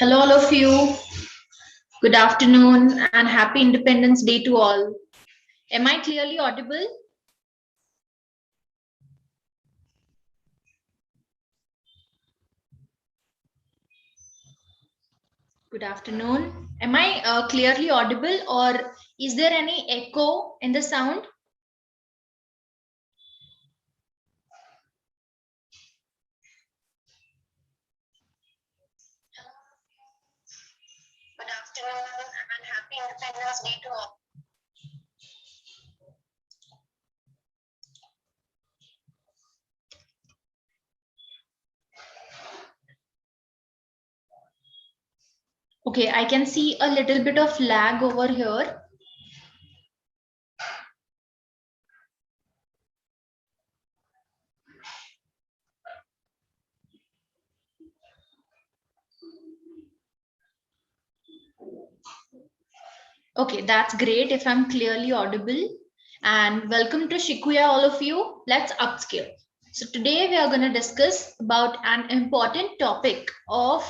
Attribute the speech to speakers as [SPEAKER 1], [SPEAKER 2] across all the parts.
[SPEAKER 1] Hello, all of you. Good afternoon and happy Independence Day to all. Am I clearly audible? Good afternoon. Am I clearly audible or is there any echo in the sound? Good afternoon and happy Independence Day to all. Okay, I can see a little bit of lag over here. Okay, that's great if I'm clearly audible. And welcome to Shikuyaa, all of you. Let's upscale. So today we are going to discuss about an important topic of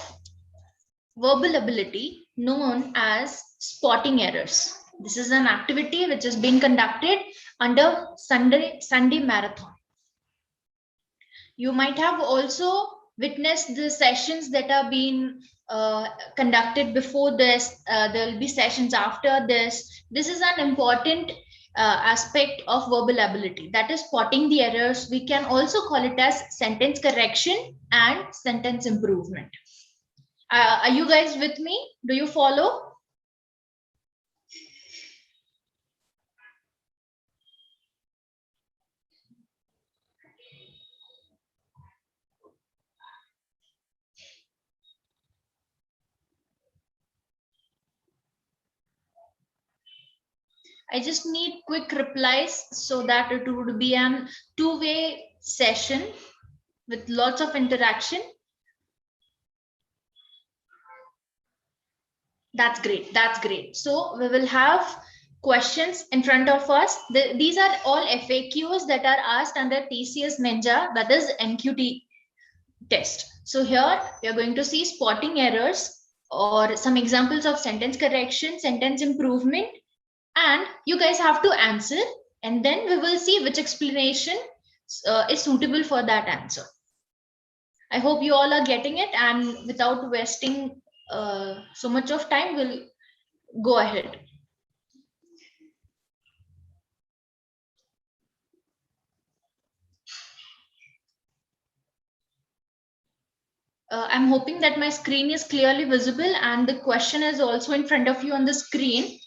[SPEAKER 1] verbal ability known as spotting errors. This is an activity which is being conducted under Sunday marathon. You might have also witnessed the sessions that are being conducted before this. There will be sessions after this. This is an important aspect of verbal ability, that is spotting the errors. We can also call it as sentence correction and sentence improvement. Are you guys with me? Do you follow? I just need quick replies so that it would be an two-way session with lots of interaction. That's great. That's great. So we will have questions in front of us. These are all FAQs that are asked under TCS Ninja, that is NQT test. So here we are going to see spotting errors or some examples of sentence correction, sentence improvement, and you guys have to answer, and then we will see which explanation is suitable for that answer. I hope you all are getting it, and without wasting so much of time, we'll go ahead. I'm hoping that my screen is clearly visible and the question is also in front of you on the screen.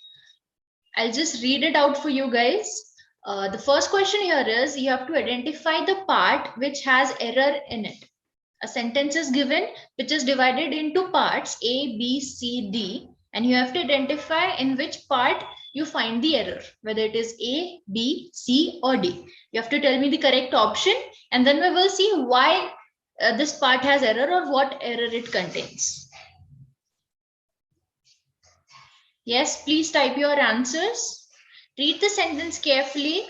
[SPEAKER 1] I'll just read it out for you guys. The first question here is you have to identify the part which has error in it. A sentence is given which is divided into parts A, B, C, D, and you have to identify in which part you find the error, whether it is A, B, C, or D. You have to tell me the correct option, and then we will see why this part has error or what error it contains. Yes, please type your answers. Read the sentence carefully.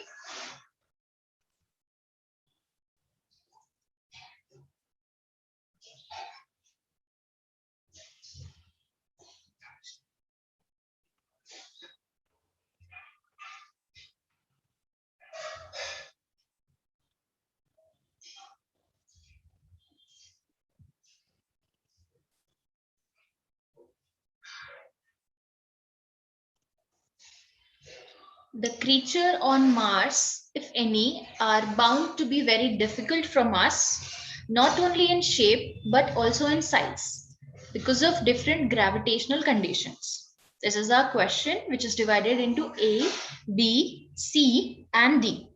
[SPEAKER 1] The creature on Mars, if any, are bound to be very difficult from us, not only in shape but also in size, because of different gravitational conditions. This is our question, which is divided into A, B, C, and D.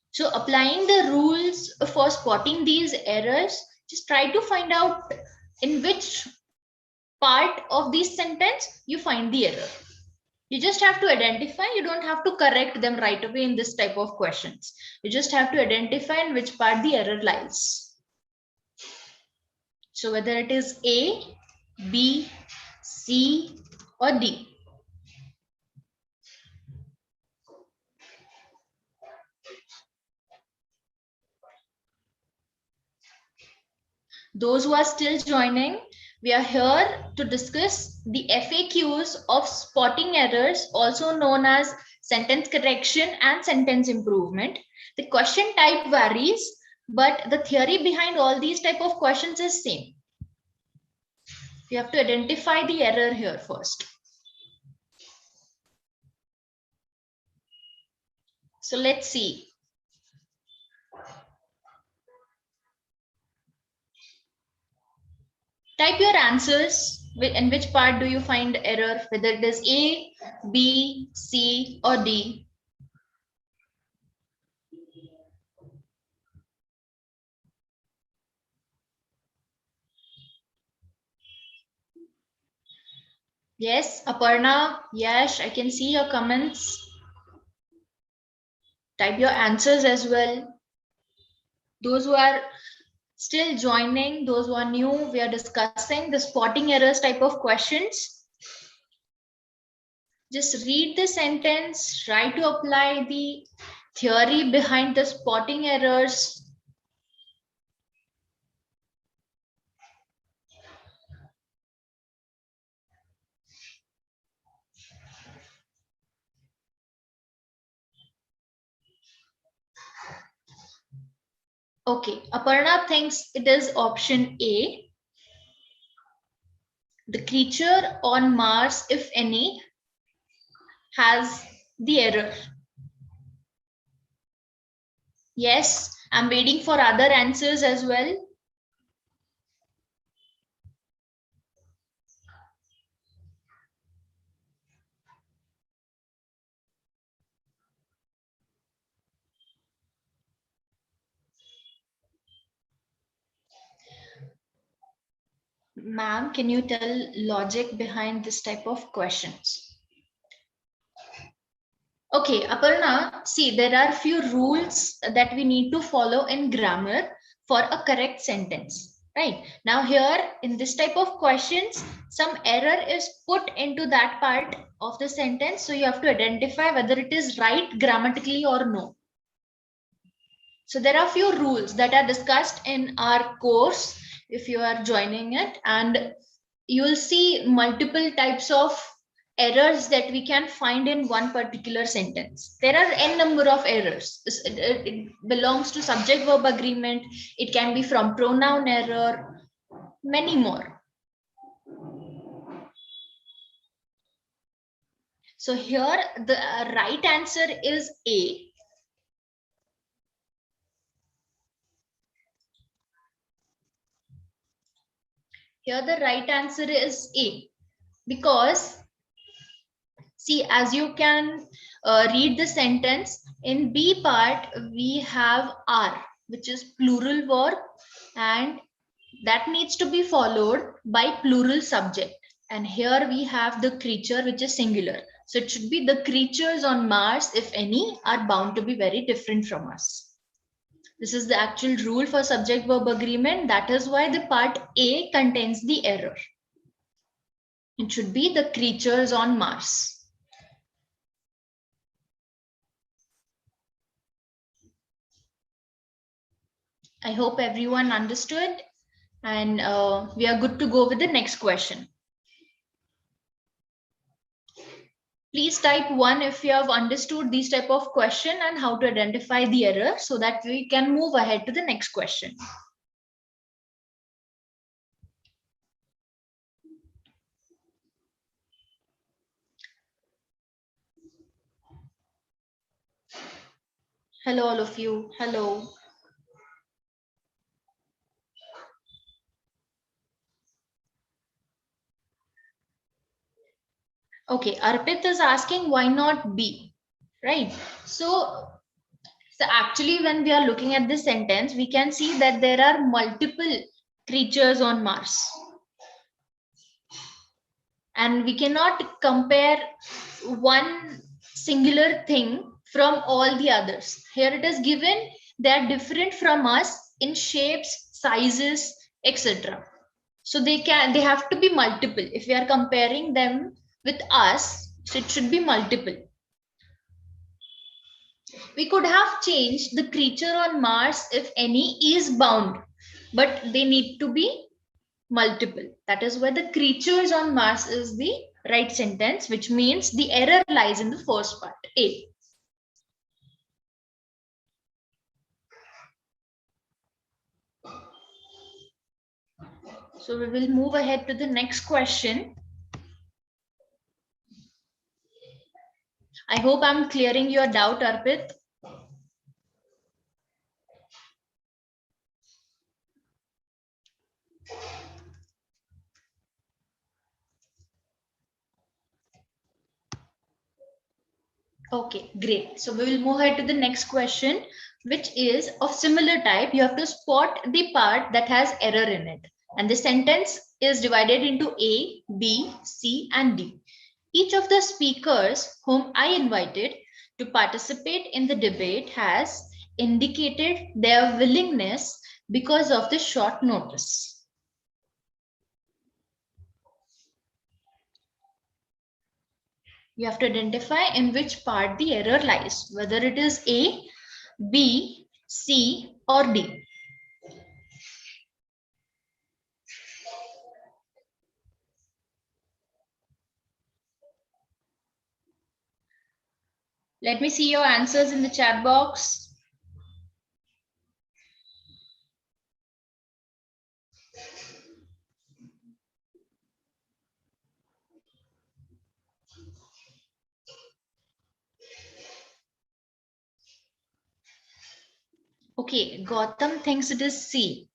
[SPEAKER 1] So applying the rules for spotting these errors, just try to find out in which part of this sentence you find the error. You just have to identify, you don't have to correct them right away in this type of questions. You just have to identify in which part the error lies. So whether it is A, B, C, or D. Those who are still joining, We are here to discuss the FAQs of spotting errors, also known as sentence correction and sentence improvement. The question type varies, but the theory behind all these type of questions is same. You have to identify the error here first. So let's see. Type your answers. In which part do you find error, whether it is A, B, C, or D. Yes, Aparna, yes, I can see your comments. Type your answers as well. Those who are still joining, those who are new, we are discussing the spotting errors type of questions. Just read the sentence, try to apply the theory behind the spotting errors. Okay, Aparna thinks it is option A. The creature on Mars, if any, has the error. Yes, I'm waiting for other answers as well. Ma'am, can you tell logic behind this type of questions? Okay, Aparna, see, there are few rules that we need to follow in grammar for a correct sentence, right? Now here, in this type of questions, some error is put into that part of the sentence. So you have to identify whether it is right grammatically or no. So there are few rules that are discussed in our course if you are joining it, and you will see multiple types of errors that we can find in one particular sentence. There are n number of errors. It belongs to subject verb agreement. It can be from pronoun error, many more. So here the right answer is A. Here the right answer is A, because see, as you can read the sentence, in B part, we have are, which is plural verb, and that needs to be followed by plural subject. And here we have the creature, which is singular. So it should be the creatures on Mars, if any, are bound to be very different from us. This is the actual rule for subject verb agreement. That is why the part A contains the error. It should be the creatures on Mars. I hope everyone understood, and we are good to go with the next question. Please type 1 if you have understood these type of question and how to identify the error so that we can move ahead to the next question. Hello, all of you. Hello. Okay, Arpit is asking why not B, right? So actually when we are looking at this sentence, we can see that there are multiple creatures on Mars. And we cannot compare one singular thing from all the others. Here it is given they are different from us in shapes, sizes, etc. So they have to be multiple. If we are comparing them with us, so it should be multiple. We could have changed the creature on Mars, if any, is bound, but they need to be multiple. That is where the creatures on Mars is the right sentence, which means the error lies in the first part, A. So we will move ahead to the next question. I hope I'm clearing your doubt, Arpit. Okay, great. So we will move ahead to the next question, which is of similar type. You have to spot the part that has error in it. And the sentence is divided into A, B, C, and D. Each of the speakers whom I invited to participate in the debate has indicated their willingness because of the short notice. You have to identify in which part the error lies, whether it is A, B, C, or D. Let me see your answers in the chat box. Okay, Gautam thinks it is C.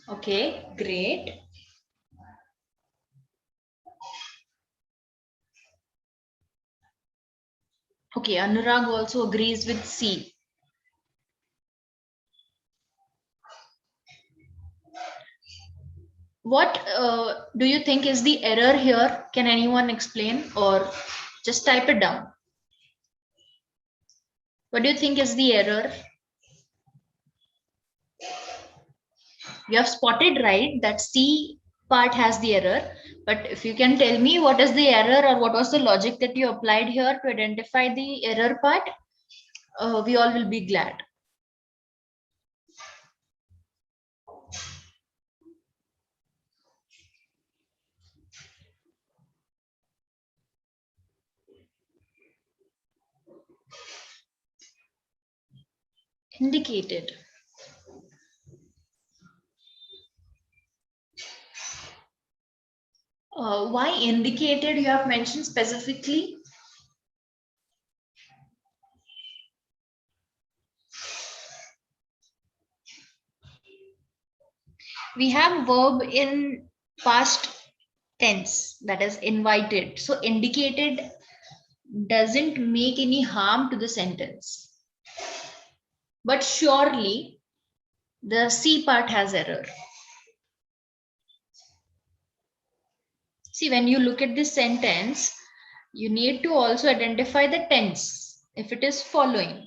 [SPEAKER 1] Okay, great. Okay, Anurag also agrees with C. What do you think is the error here? Can anyone explain or just type it down? What do you think is the error? You have spotted right that C part has the error, but if you can tell me what is the error or what was the logic that you applied here to identify the error part, we all will be glad. Indicated. Why indicated you have mentioned specifically? We have verb in past tense, that is invited. So indicated doesn't make any harm to the sentence. But surely the C part has error. See, when you look at this sentence, you need to also identify the tense if it is following.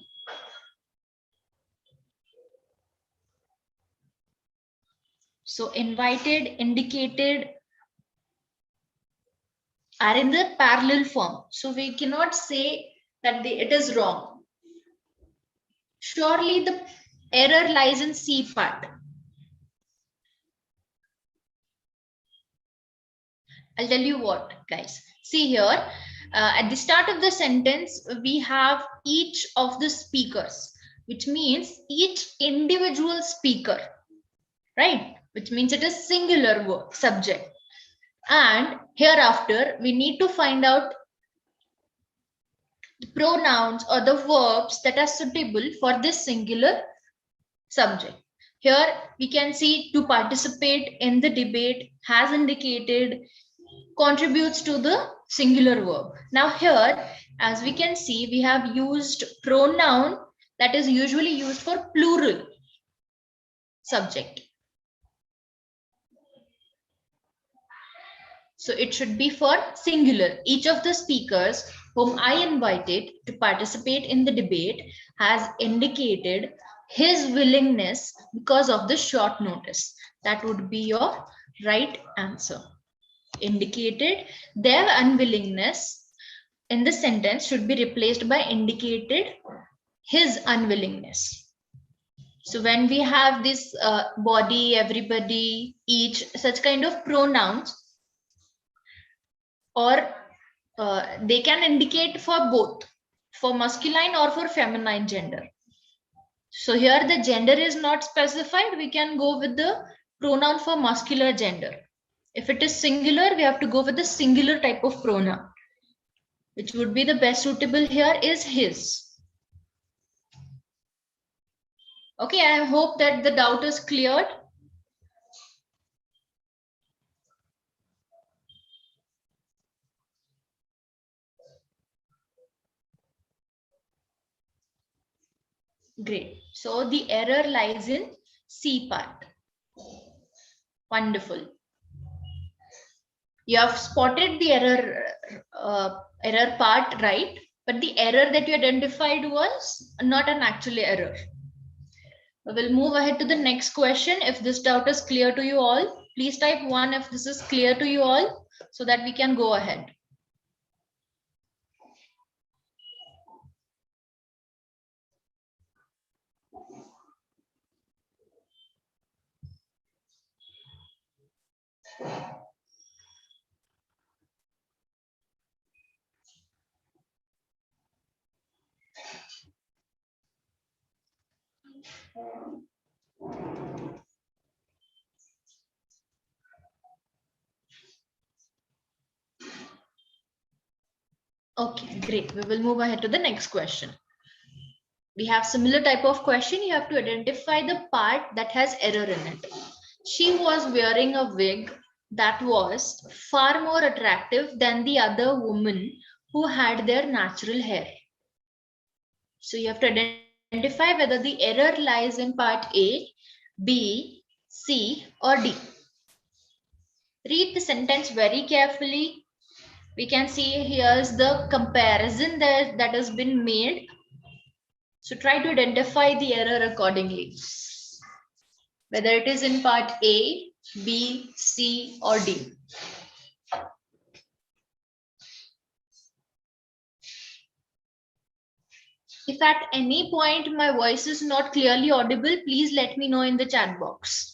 [SPEAKER 1] So invited, indicated are in the parallel form. So we cannot say that it is wrong. Surely the error lies in C part. I'll tell you what, guys. See here, at the start of the sentence, we have each of the speakers, which means each individual speaker, right? Which means it is singular word, subject. And hereafter, we need to find out the pronouns or the verbs that are suitable for this singular subject. Here we can see to participate in the debate has indicated, contributes to the singular verb. Now here, as we can see, we have used pronoun that is usually used for plural subject. So it should be for singular. Each of the speakers whom I invited to participate in the debate has indicated his willingness because of the short notice. That would be your right answer. Indicated their unwillingness in the sentence should be replaced by indicated his unwillingness. So when we have this body, everybody, each, such kind of pronouns, or they can indicate for both, for masculine or for feminine gender. So here the gender is not specified. We can go with the pronoun for muscular gender. If it is singular, we have to go with the singular type of pronoun, which would be the best suitable here is his. Okay, I hope that the doubt is cleared. Great. So the error lies in C part. Wonderful. You have spotted the error part, right? But the error that you identified was not an actual error. We'll move ahead to the next question. If this doubt is clear to you all, please type 1 if this is clear to you all so that we can go ahead. Okay, great. We will move ahead to the next question. We have similar type of question. You have to identify the part that has error in it. She was wearing a wig that was far more attractive than the other woman who had their natural hair. So you have to identify whether the error lies in part A, B, C, or D. Read the sentence very carefully. We can see here's the comparison that has been made. So try to identify the error accordingly, whether it is in part A, B, C, or D. If at any point my voice is not clearly audible, please let me know in the chat box.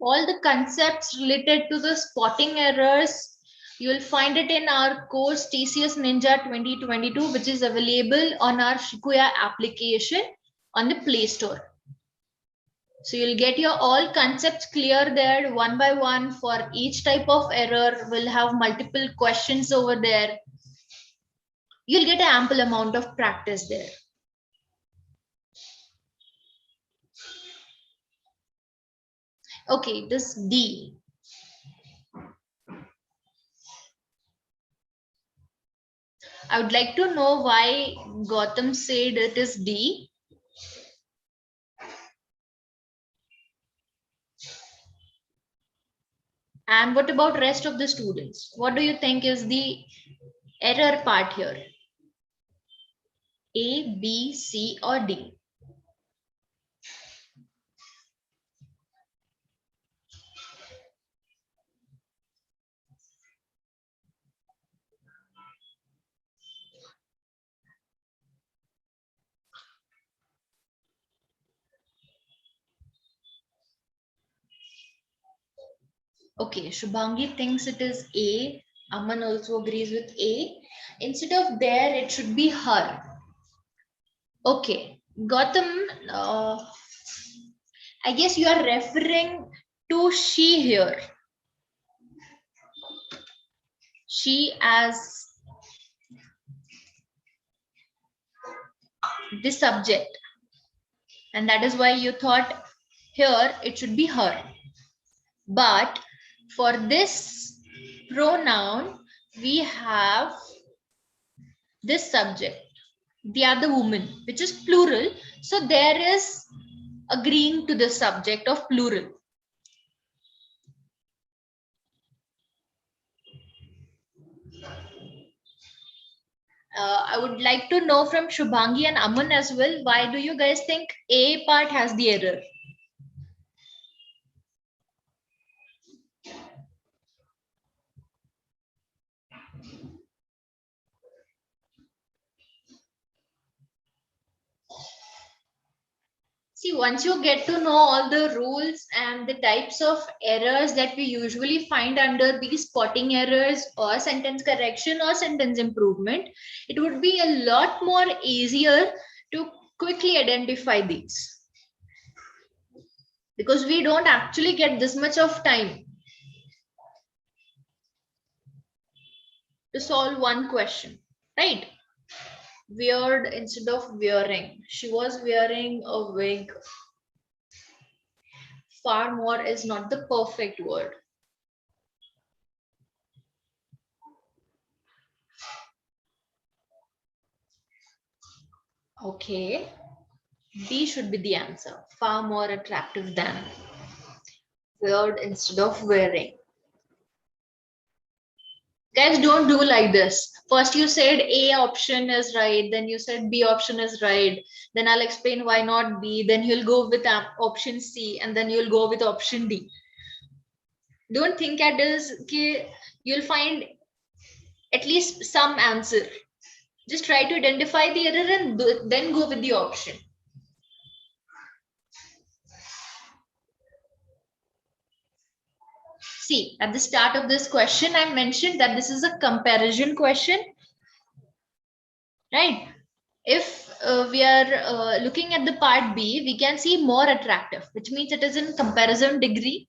[SPEAKER 1] All the concepts related to the spotting errors, you will find it in our course TCS Ninja 2022, which is available on our Shikuyaa application on the Play Store. So you'll get your all concepts clear there one by one. For each type of error, we'll have multiple questions over there. You'll get an ample amount of practice there. Okay, this D. I would like to know why Gautam said it is D. And what about rest of the students? What do you think is the error part here? A, B, C, or D? Okay, Shubhangi thinks it is A. Aman also agrees with A. Instead of there, it should be her. Okay, Gautam, I guess you are referring to she here. She as the subject. And that is why you thought here it should be her. But for this pronoun, we have this subject, the other woman, which is plural. So there is agreeing to the subject of plural. I would like to know from Shubhangi and Aman as well, why do you guys think A part has the error? once you get to know all the rules and the types of errors that we usually find under these spotting errors or sentence correction or sentence improvement, it would be a lot more easier to quickly identify these, because we don't actually get this much of time to solve one question, right? Weird instead of wearing. She was wearing a wig. Far more is not the perfect word. Okay. B should be the answer. Far more attractive than. Weird instead of wearing. Guys, don't do like this. First you said A option is right, then you said B option is right, then I'll explain why not B, then you'll go with option C, and then you'll go with option D. Don't think at this, you'll find at least some answer. Just try to identify the error and then go with the option. See, at the start of this question, I mentioned that this is a comparison question, right? If we are looking at the part B, we can see more attractive, which means it is in comparison degree.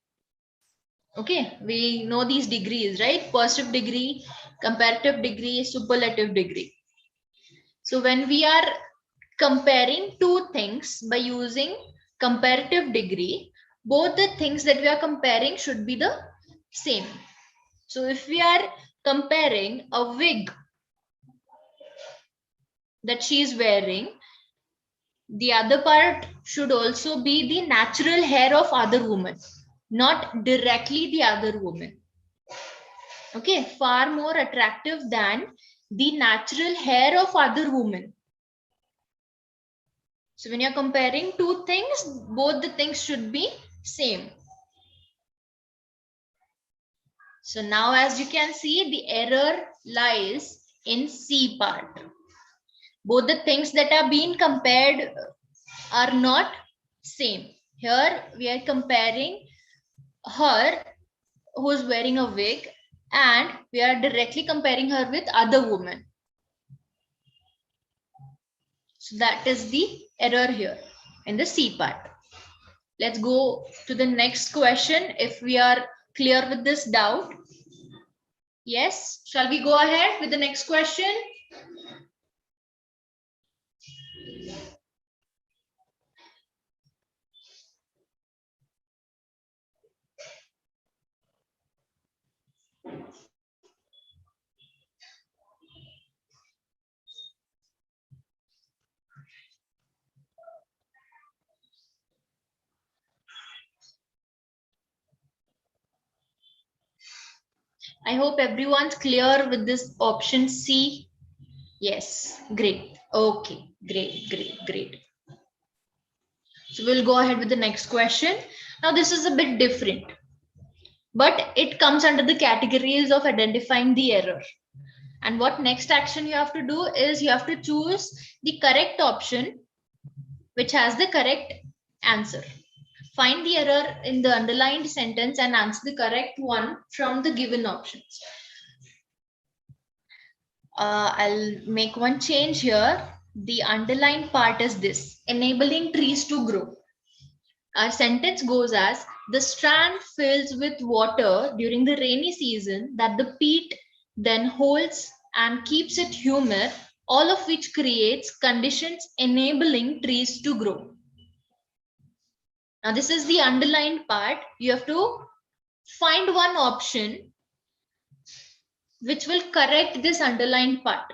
[SPEAKER 1] Okay, we know these degrees, right? Positive degree, comparative degree, superlative degree. So when we are comparing two things by using comparative degree, both the things that we are comparing should be the same. So if we are comparing a wig that she is wearing, the other part should also be the natural hair of other woman, not directly the other woman. Okay, far more attractive than the natural hair of other woman. So when you're comparing two things, both the things should be same. So now as you can see, the error lies in C part. Both the things that are being compared are not same. Here we are comparing her who's wearing a wig, and we are directly comparing her with other women. So that is the error here in the C part. Let's go to the next question if we are clear with this doubt. Yes, shall we go ahead with the next question? I hope everyone's clear with this option C. Yes, great. Okay, great. So we'll go ahead with the next question. Now this is a bit different, but it comes under the categories of identifying the error. And what next action you have to do is you have to choose the correct option which has the correct answer. Find the error in the underlined sentence and answer the correct one from the given options. I'll make one change here. The underlined part is this: enabling trees to grow. Our sentence goes as, the strand fills with water during the rainy season that the peat then holds and keeps it humid, all of which creates conditions enabling trees to grow. Now this is the underlined part. You have to find one option which will correct this underlined part.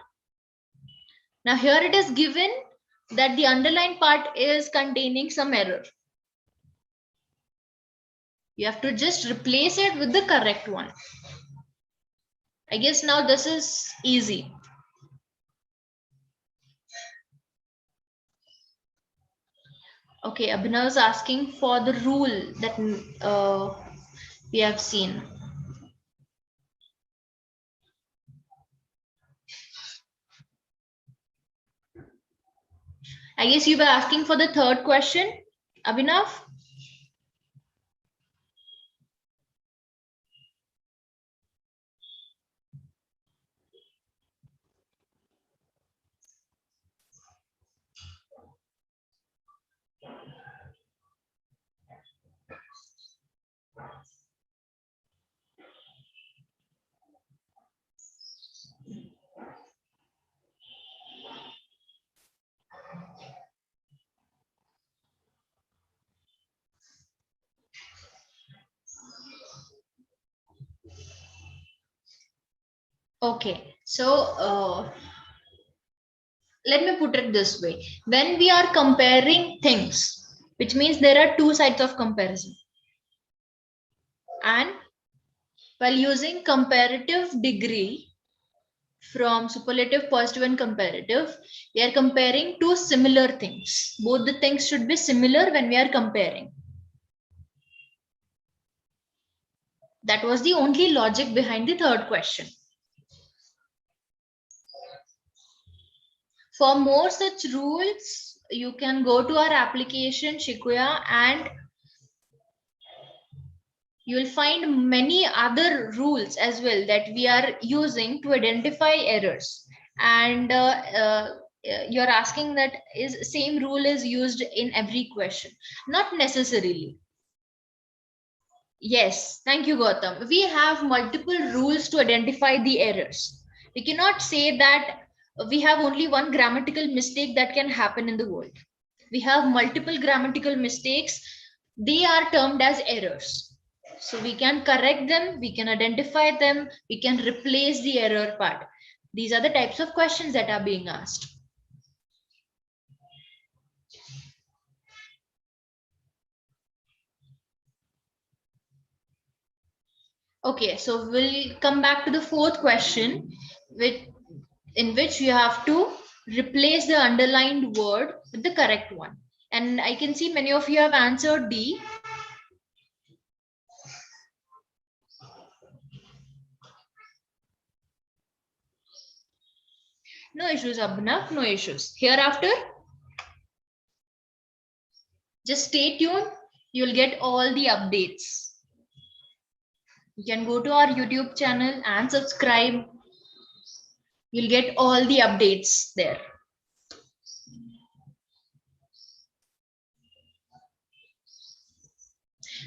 [SPEAKER 1] Now here it is given that the underlined part is containing some error. You have to just replace it with the correct one. I guess now this is easy. Okay, Abhinav is asking for the rule that we have seen. I guess you were asking for the third question. Abhinav? Okay, so let me put it this way. When we are comparing things, which means there are two sides of comparison. And while using comparative degree from superlative, positive, and comparative, we are comparing two similar things. Both the things should be similar when we are comparing. That was the only logic behind the third question. For more such rules, you can go to our application Shikuyaa and you will find many other rules as well that we are using to identify errors. And you're asking that is same rule is used in every question? Not necessarily. Yes, thank you, Gautam. We have multiple rules to identify the errors. We cannot say that we have only one grammatical mistake that can happen in the world. We have multiple grammatical mistakes. They are termed as errors. So we can correct them, we can identify them, we can replace the error part. These are the types of questions that are being asked. Okay, so we'll come back to the fourth question, in which you have to replace the underlined word with the correct one. And I can see many of you have answered D. No issues, Abhinav, no issues. Hereafter, just stay tuned. You'll get all the updates. You can go to our YouTube channel and subscribe. You'll get all the updates there.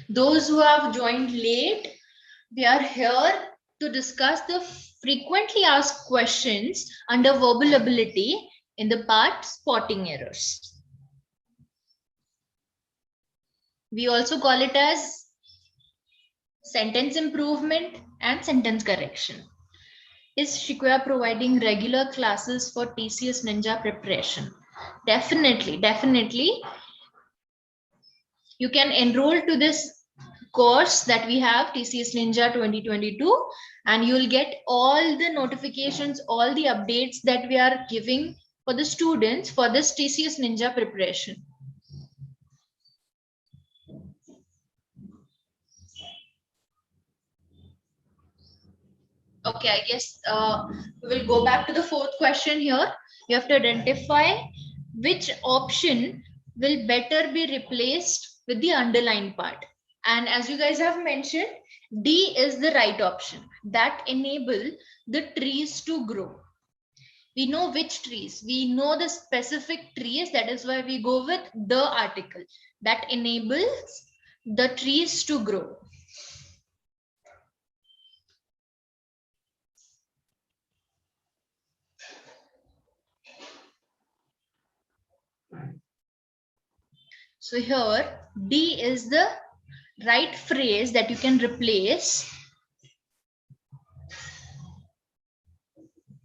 [SPEAKER 1] Those who have joined late, we are here to discuss the frequently asked questions under verbal ability in the part spotting errors. We also call it as sentence improvement and sentence correction. Is Shikuyaa providing regular classes for TCS Ninja preparation? Definitely, definitely. You can enroll to this course that we have, TCS Ninja 2022, and you'll get all the notifications, all the updates that we are giving for the students for this TCS Ninja preparation. Okay, I guess we will go back to the fourth question here. You have to identify which option will better be replaced with the underlined part. And as you guys have mentioned, D is the right option that enable the trees to grow. We know which trees, we know the specific trees. That is why we go with the article that enables the trees to grow. So here D is the right phrase that you can replace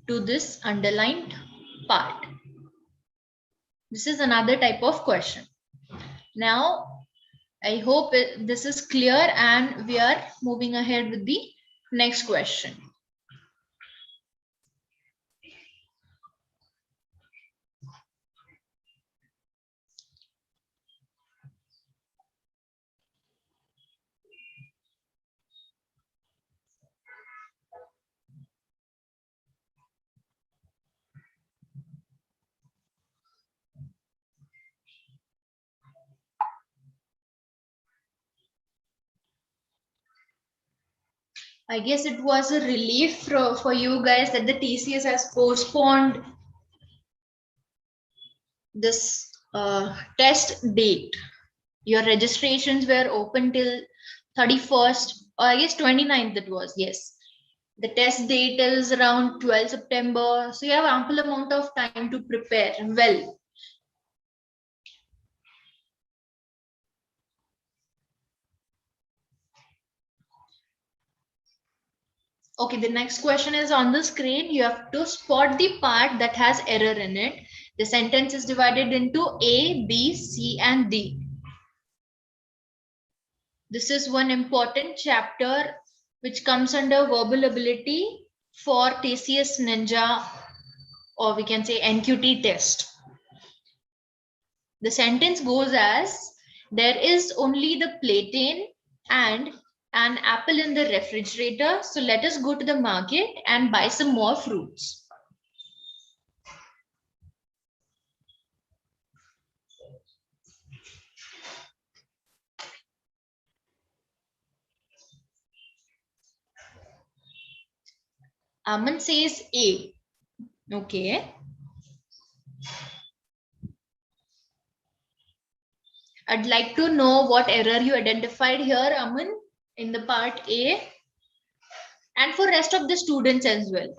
[SPEAKER 1] to this underlined part. This is another type of question. Now, I hope this is clear and we are moving ahead with the next question. I guess it was a relief for you guys that the TCS has postponed this test date. Your registrations were open till 31st, or I guess 29th it was, yes. The test date is around 12 September. So you have ample amount of time to prepare well. Okay, the next question is on the screen. You have to spot the part that has error in it. The sentence is divided into A, B, C, and D. This is one important chapter which comes under verbal ability for TCS Ninja, or we can say NQT test. The sentence goes as, there is only the plantain and an apple in the refrigerator. So let us go to the market and buy some more fruits. Aman says A. Okay. I'd like to know what error you identified here, Aman, in the part A, and for rest of the students as well.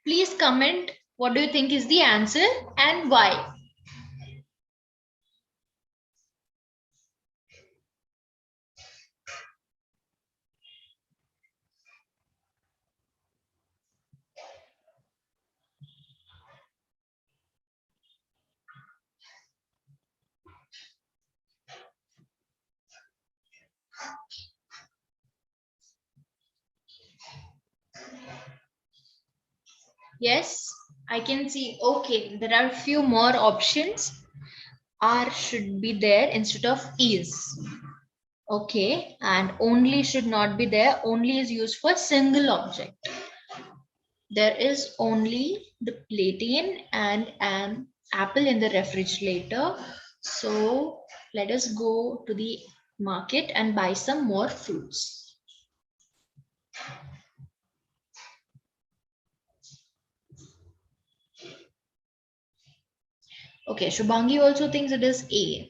[SPEAKER 1] Please comment what do you think is the answer and why. Yes, I can see. Okay, there are a few more options. R should be there instead of is. Okay, and only should not be there. Only is used for single object. There is only the plantain and an apple in the refrigerator. So let us go to the market and buy some more fruits. Okay, Shubhangi also thinks it is A.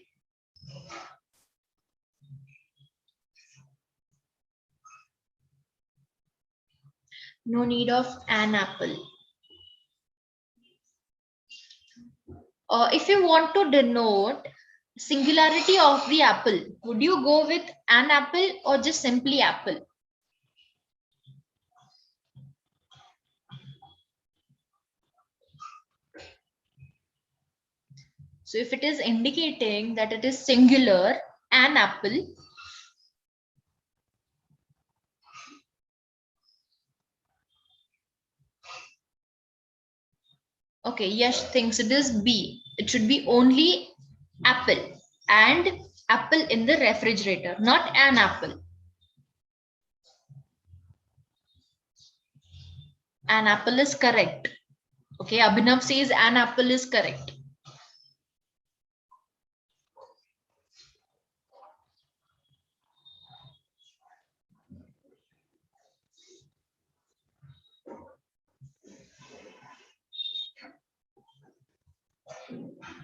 [SPEAKER 1] No need of an apple. If you want to denote singularity of the apple, would you go with an apple or just simply apple? So if it is indicating that it is singular, an apple, okay, Yash thinks it is B. It should be only apple and apple in the refrigerator, not an apple. An apple is correct. Okay, Abhinav says an apple is correct.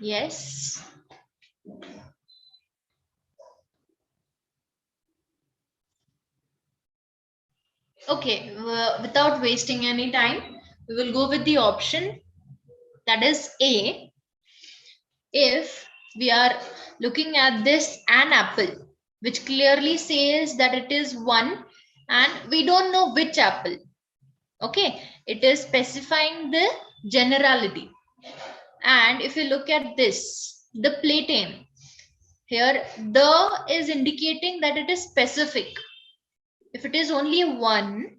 [SPEAKER 1] Yes. Okay, without wasting any time, we will go with the option that is A. If we are looking at this an apple, which clearly says that it is one and we don't know which apple. Okay, it is specifying the generality. And if you look at this, the plantain, here the is indicating that it is specific. If it is only one,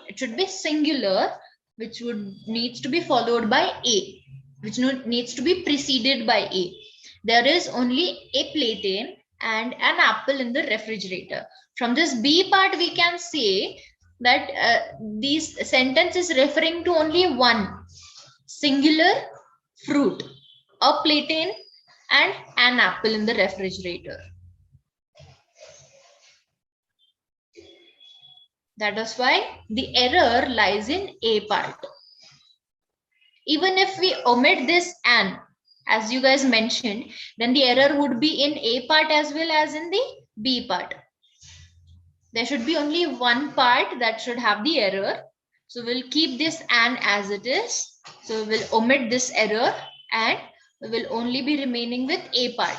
[SPEAKER 1] it should be singular, which would needs to be followed by A, which needs to be preceded by A. There is only a plantain and an apple in the refrigerator. From this B part, we can say that this sentence is referring to only one singular fruit, a plantain and an apple in the refrigerator. That is why the error lies in A part. Even if we omit this "and," as you guys mentioned, then the error would be in A part as well as in the B part. There should be only one part that should have the error. So we'll keep this "and" as it is. So we'll omit this error and we will only be remaining with A part.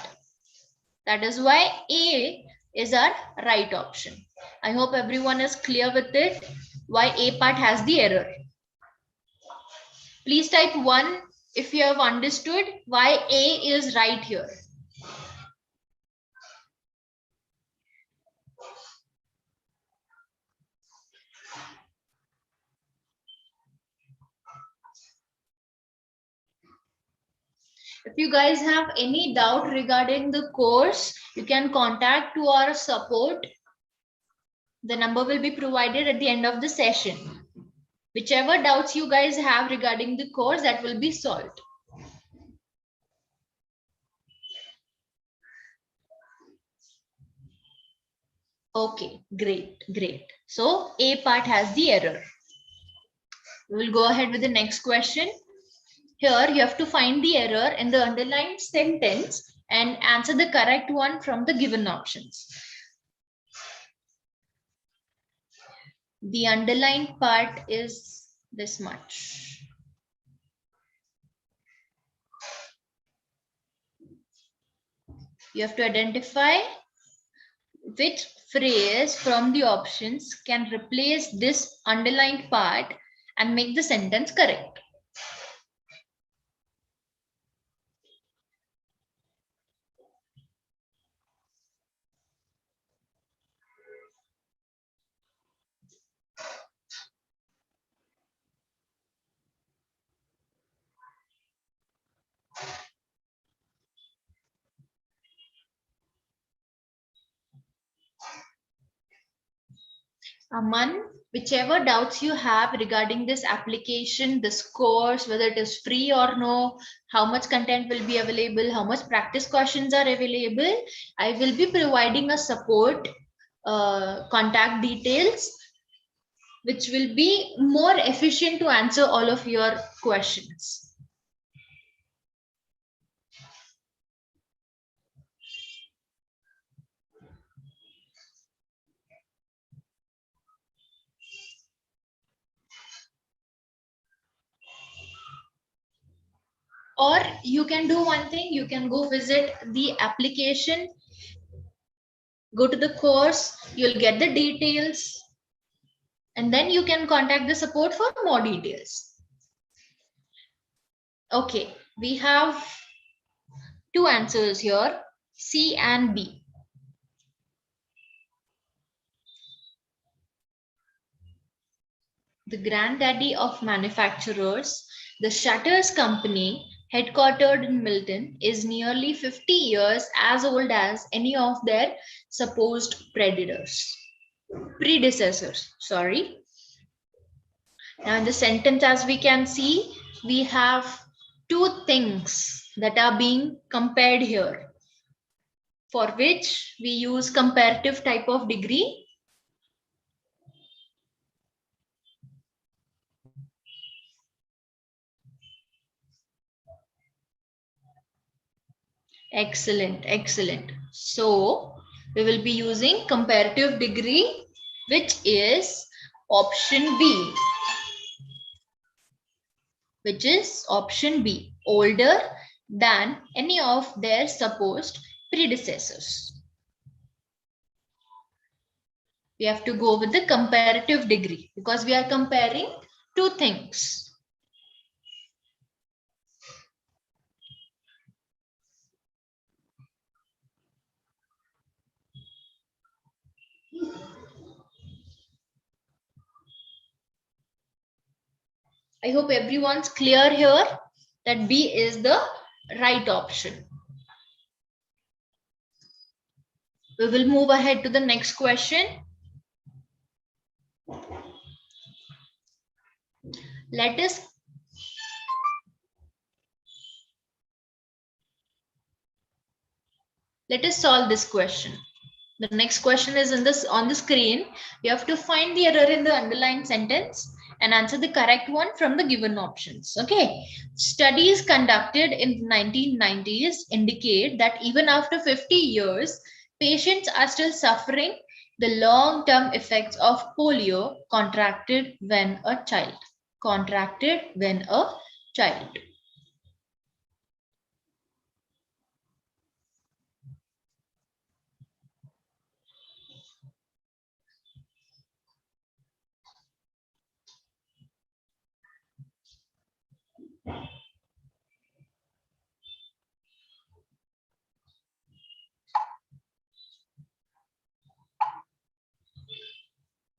[SPEAKER 1] That is why A is our right option. I hope everyone is clear with it, why A part has the error. Please type 1 if you have understood why A is right here. If you guys have any doubt regarding the course, you can contact to our support. The number will be provided at the end of the session. Whichever doubts you guys have regarding the course, that will be solved. Okay, great. So A part has the error. We will go ahead with the next question. Here you have to find the error in the underlined sentence and answer the correct one from the given options. The underlined part is this much. You have to identify which phrase from the options can replace this underlined part and make the sentence correct. Aman, whichever doubts you have regarding this application, this course, whether it is free or no, how much content will be available, how much practice questions are available, I will be providing a support contact details, which will be more efficient to answer all of your questions. Or you can do one thing, you can go visit the application, go to the course, you'll get the details, and then you can contact the support for more details. Okay, we have two answers here, C and B. The granddaddy of manufacturers, the Shutters Company, headquartered in Milton, is nearly 50 years as old as any of their supposed predecessors. Sorry. Now in the sentence, as we can see, we have two things that are being compared here, for which we use comparative type of degree. Excellent. So we will be using comparative degree, which is option B. Which is option B, older than any of their supposed predecessors. We have to go with the comparative degree because we are comparing two things. I hope everyone's clear here that B is the right option. We will move ahead to the next question. Let us solve this question. The next question is on the screen. You have to find the error in the underlined sentence and answer the correct one from the given options. Okay. Studies conducted in the 1990s indicate that even after 50 years, patients are still suffering the long-term effects of polio contracted when a child. Contracted when a child.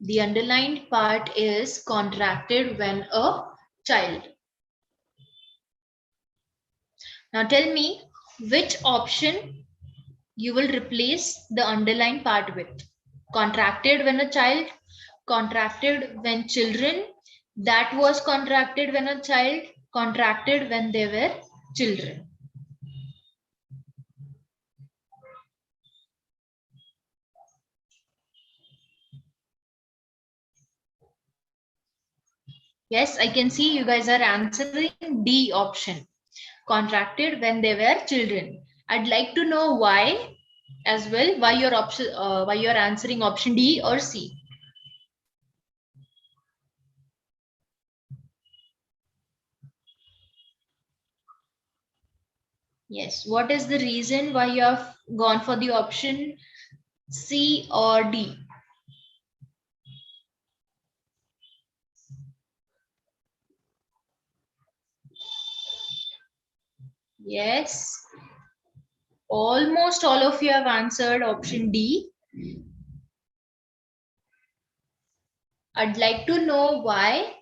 [SPEAKER 1] The underlined part is contracted when a child. Now tell me which option you will replace the underlined part with. Contracted when a child, contracted when children, that was contracted when a child, contracted when they were children. Yes, I can see you guys are answering D option. Contracted when they were children. I'd like to know why as well, why you're answering option D or C. Yes, what is the reason why you have gone for the option C or D? Yes, almost all of you have answered option D. I'd like to know why.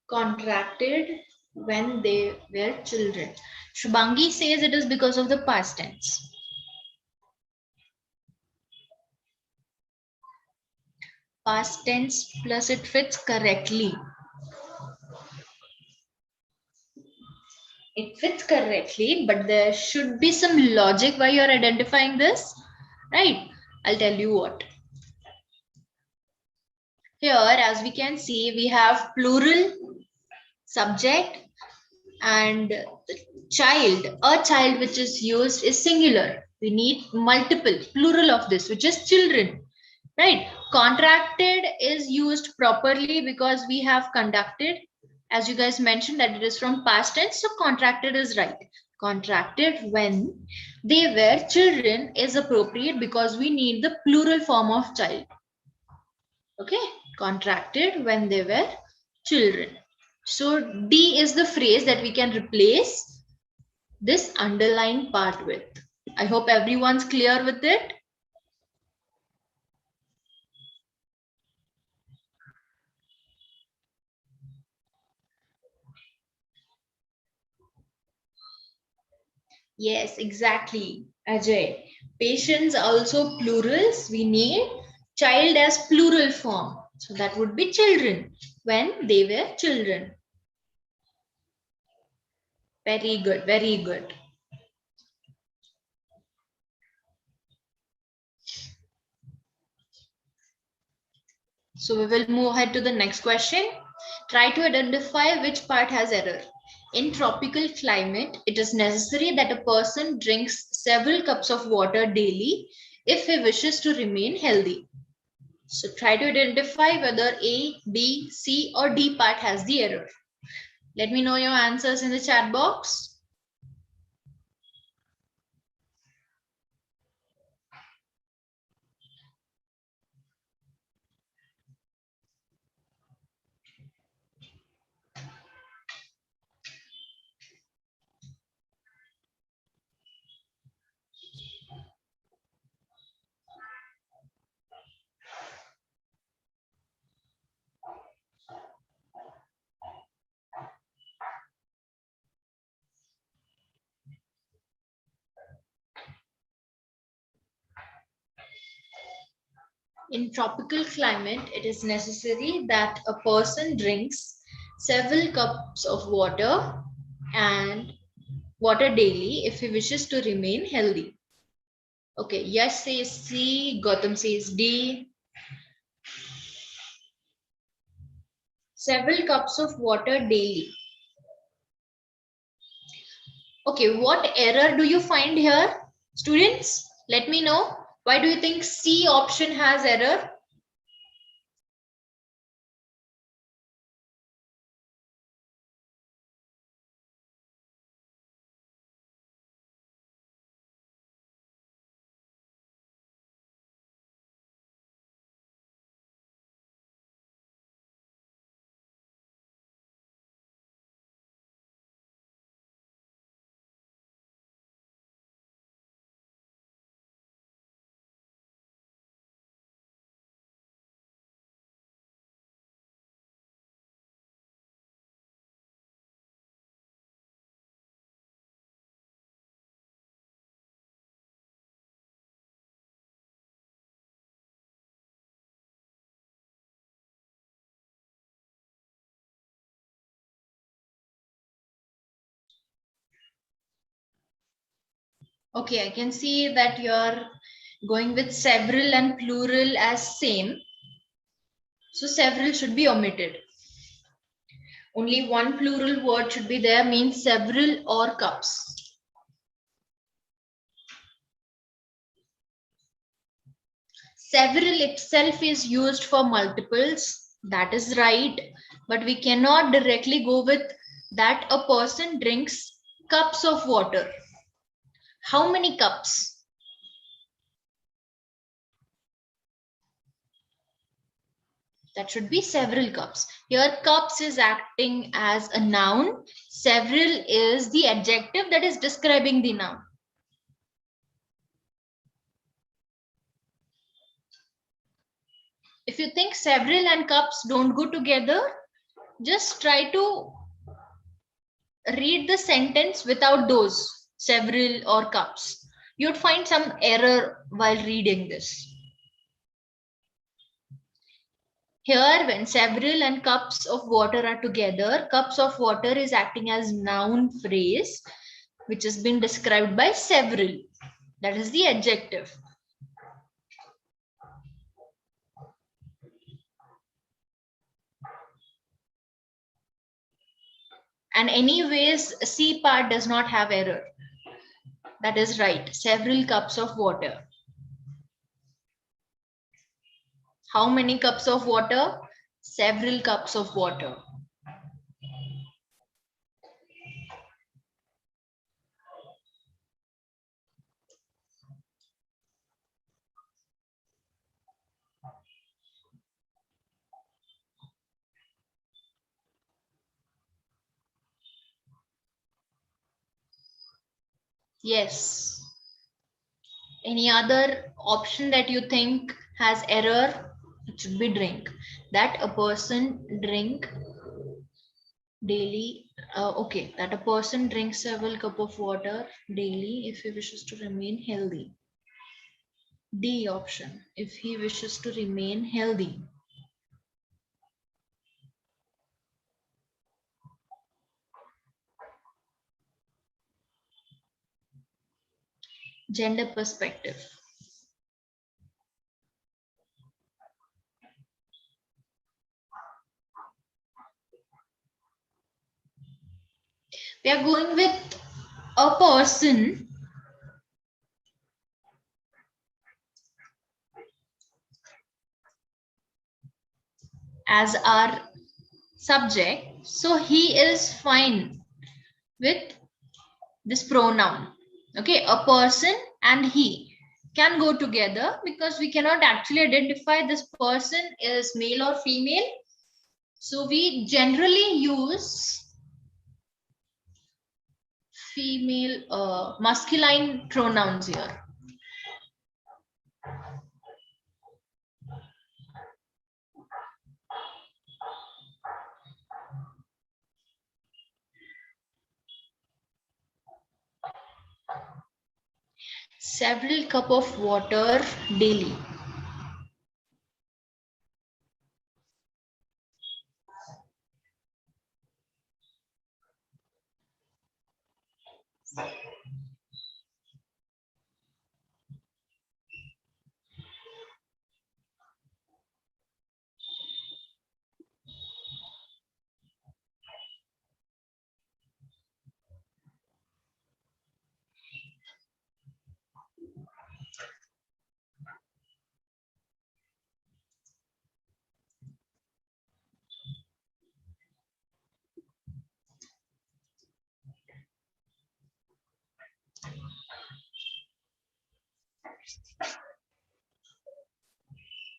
[SPEAKER 1] Contracted when they were children. Shubhangi says it is because of the past tense. Past tense plus it fits correctly. It fits correctly, but there should be some logic why you're identifying this, right? I'll tell you what. Here, as we can see, we have plural, subject, and child. A child which is used is singular. We need multiple, plural of this, which is children, right? Contracted is used properly because we have conducted, as you guys mentioned, that it is from past tense, so contracted is right. Contracted when they were children is appropriate because we need the plural form of child. Okay, contracted when they were children. So D is the phrase that we can replace this underlined part with. I hope everyone's clear with it. Yes, exactly, Ajay. Patients also plurals. We need child as plural form. So that would be children when they were children. Very good, very good. So we will move ahead to the next question. Try to identify which part has error. In tropical climate, it is necessary that a person drinks several cups of water daily if he wishes to remain healthy. So try to identify whether A, B, C or D part has the error. Let me know your answers in the chat box. In tropical climate, it is necessary that a person drinks several cups of water and water daily if he wishes to remain healthy. Okay, Yash says C, Gautam says D. Several cups of water daily. Okay, what error do you find here? Students, let me know. Why do you think C option has error? Okay, I can see that you're going with several and plural as same. So several should be omitted. Only one plural word should be there, means several or cups. Several itself is used for multiples. That is right. But we cannot directly go with that a person drinks cups of water. How many cups? That should be several cups. Here, cups is acting as a noun. Several is the adjective that is describing the noun. If you think several and cups don't go together, just try to read the sentence without those several or cups. You'd find some error while reading this. Here, when several and cups of water are together, cups of water is acting as noun phrase, which has been described by several. That is the adjective. And anyways, C part does not have error. That is right. Several cups of water. How many cups of water? Several cups of water. Yes. Any other option that you think has error? It should be drink. That a person drink daily. Okay, that a person drinks several cup of water daily if he wishes to remain healthy. D option, if he wishes to remain healthy. Gender perspective. We are going with a person as our subject. So he is fine with this pronoun. Okay, a person and he can go together because we cannot actually identify this person is male or female. So we generally use female masculine pronouns here. Several cup of water daily.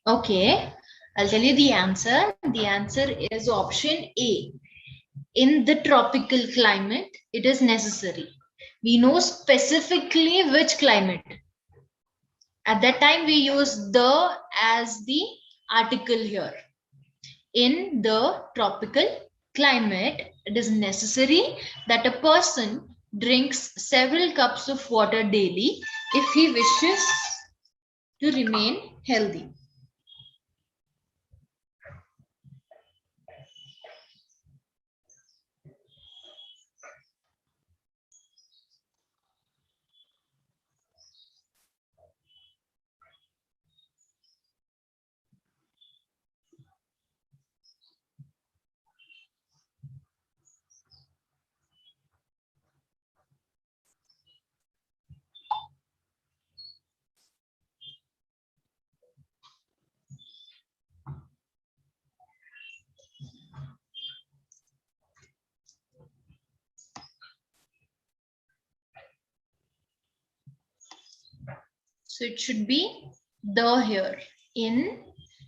[SPEAKER 1] Okay, I'll tell you the answer. The answer is option A. In the tropical climate, it is necessary. We know specifically which climate. At that time, we use the as the article here. In the tropical climate, it is necessary that a person drinks several cups of water daily if he wishes to remain healthy. So it should be the here. In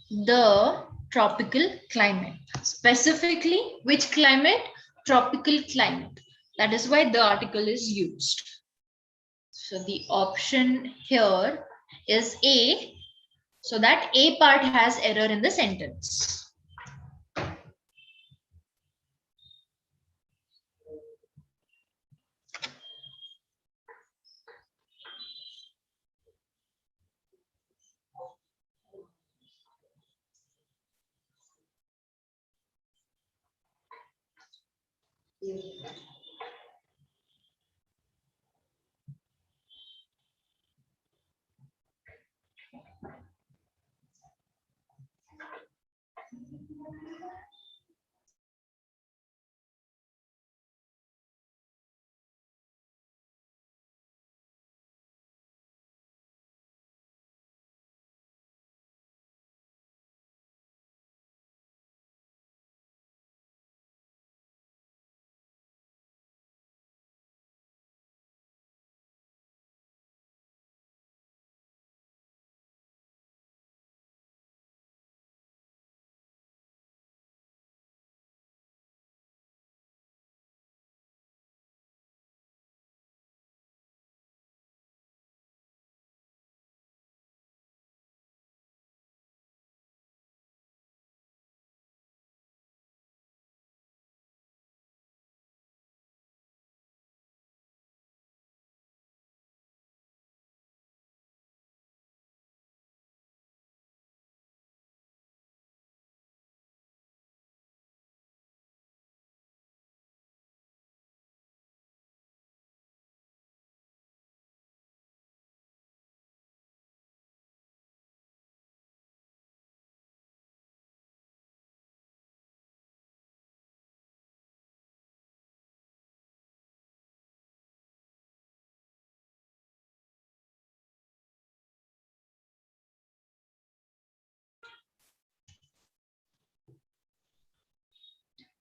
[SPEAKER 1] the tropical climate. Specifically, which climate? Tropical climate. That is why the article is used. So the option here is A. So that A part has error in the sentence.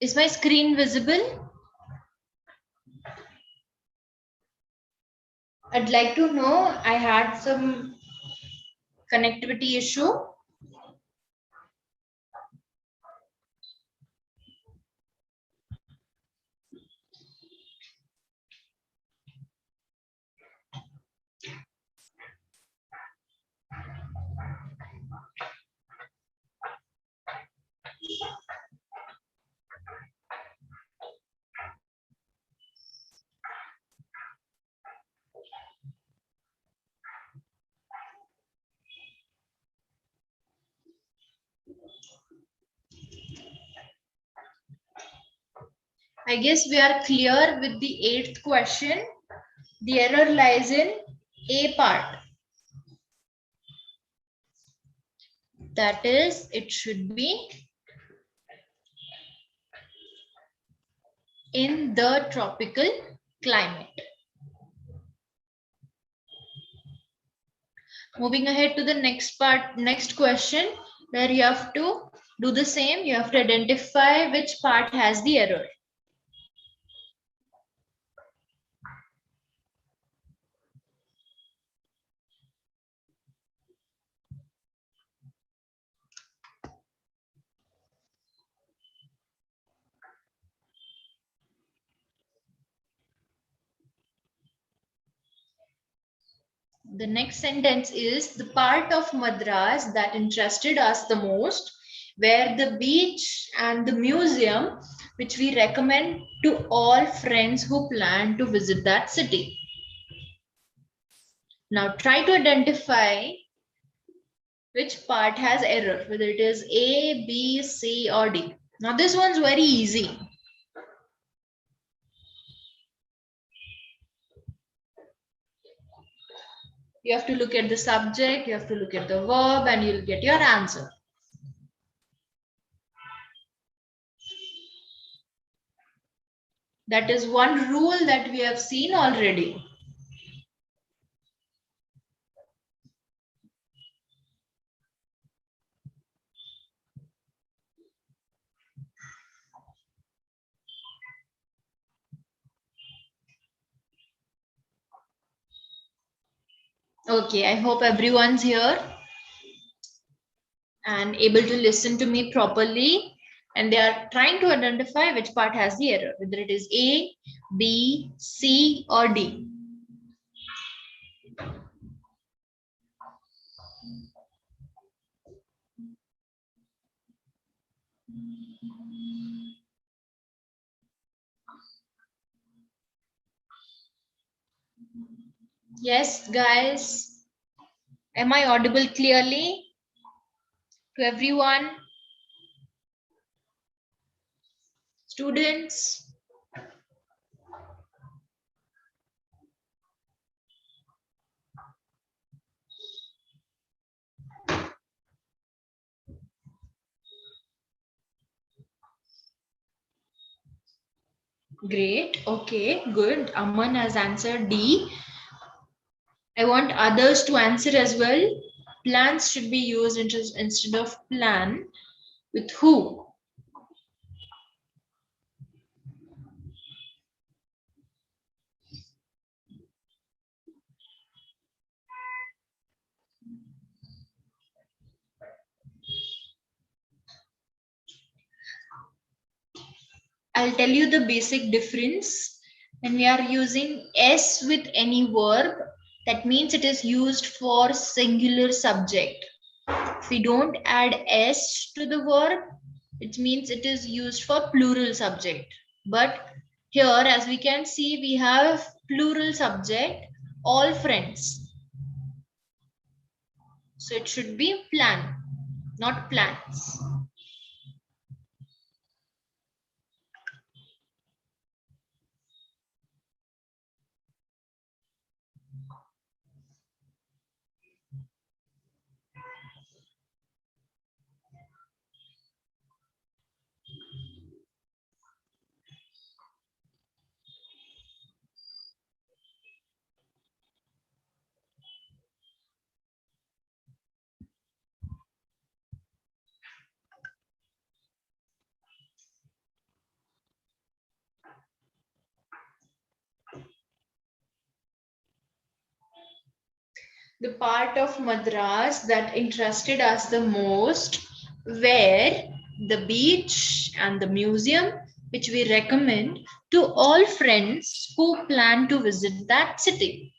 [SPEAKER 1] Is my screen visible? I'd like to know. I had some connectivity issue. I guess we are clear with the 8th question. The error lies in A part. That is, it should be in the tropical climate. Moving ahead to the next part, next question, where you have to do the same. You have to identify which part has the error. The next sentence is the part of Madras that interested us the most were the beach and the museum, which we recommend to all friends who plan to visit that city. Now try to identify which part has error, whether it is A, B, C, or D. Now this one's very easy. You have to look at the subject, you have to look at the verb, and you'll get your answer. That is one rule that we have seen already. Okay, I hope everyone's here and able to listen to me properly, and they are trying to identify which part has the error, whether it is A, B, C, or D. Yes, guys, am I audible clearly to everyone? Students? Great. Okay, good. Aman has answered D. I want others to answer as well. Plans should be used instead of plan. With who? I'll tell you the basic difference. When we are using S with any verb, that means it is used for singular subject. If we don't add S to the verb, it means it is used for plural subject. But here, as we can see, we have plural subject, all friends. So it should be plan, not plans. The part of Madras that interested us the most were the beach and the museum, which we recommend to all friends who plan to visit that city.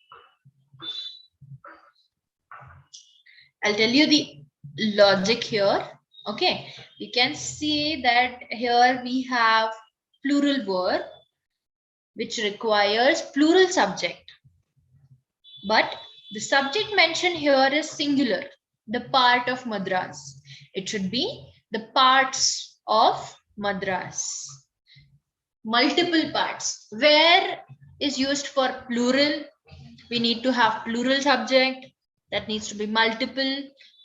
[SPEAKER 1] I'll tell you the logic here. Okay, we can see that here we have plural verb, which requires plural subject. But the subject mentioned here is singular, the part of Madras. It should be the parts of Madras. Multiple parts. Where is used for plural? We need to have plural subject. That needs to be multiple.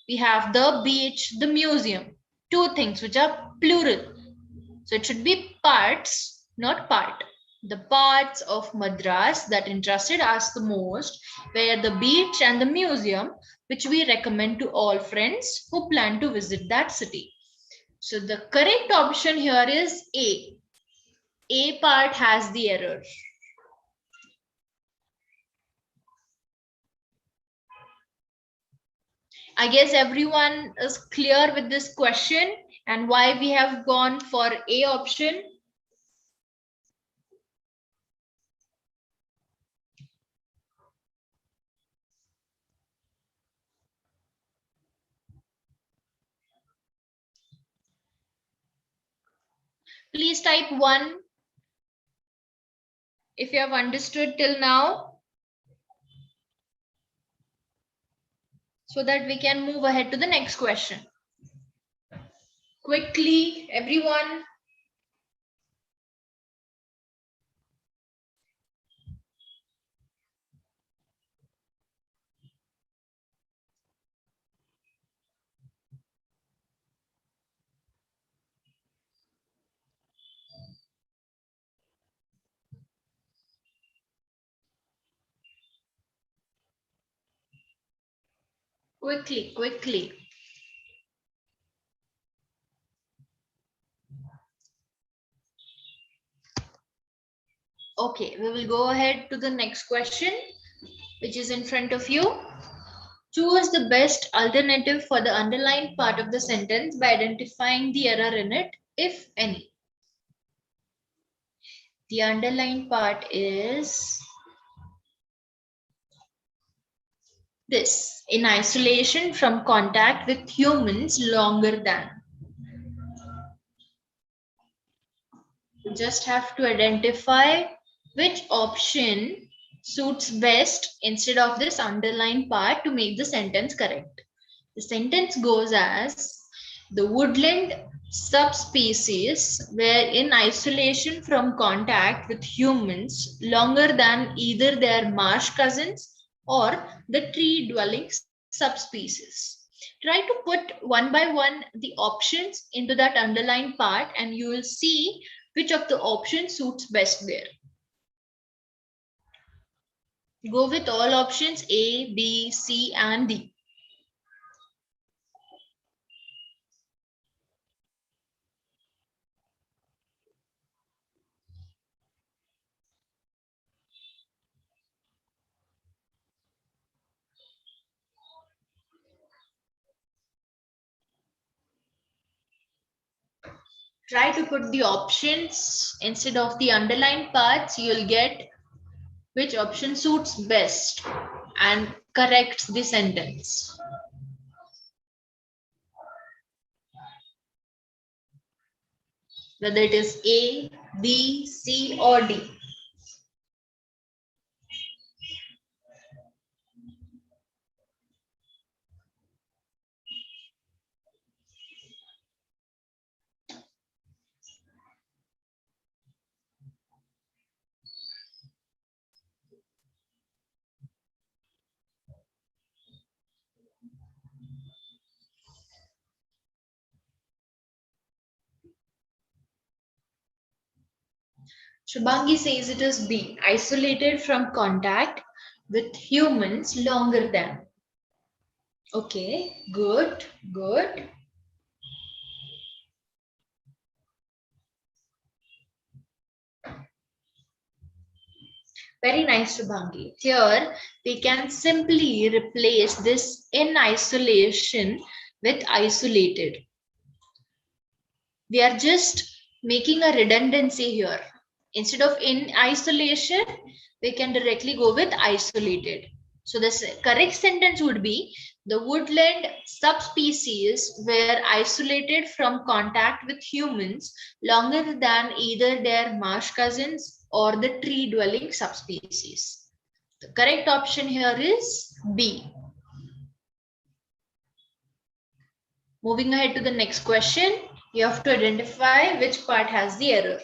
[SPEAKER 1] We have the beach, the museum. Two things which are plural. So it should be parts, not part. The parts of Madras that interested us the most were the beach and the museum, which we recommend to all friends who plan to visit that city. So the correct option here is A. A part has the error. I guess everyone is clear with this question and why we have gone for A option. Please type 1 if you have understood till now, so that we can move ahead to the next question. Quickly, everyone. Quickly. Okay, we will go ahead to the next question, which is in front of you. Choose the best alternative for the underlined part of the sentence by identifying the error in it, if any. The underlined part is this: in isolation from contact with humans longer than. You just have to identify which option suits best instead of this underlined part to make the sentence correct. The sentence goes as: the woodland subspecies were in isolation from contact with humans longer than either their marsh cousins or the tree dwelling subspecies. Try to put one by one the options into that underlined part and you will see which of the options suits best there. Go with all options A, B, C, and D. Try to put the options instead of the underlined parts. You'll get which option suits best and corrects the sentence. Whether it is A, B, C, or D. Shubhangi says it is B, isolated from contact with humans longer than. Okay, good. Very nice, Shubhangi. Here, we can simply replace this in isolation with isolated. We are just making a redundancy here. Instead of in isolation, we can directly go with isolated. So the correct sentence would be: the woodland subspecies were isolated from contact with humans longer than either their marsh cousins or the tree dwelling subspecies. The correct option here is B. Moving ahead to the next question, you have to identify which part has the error.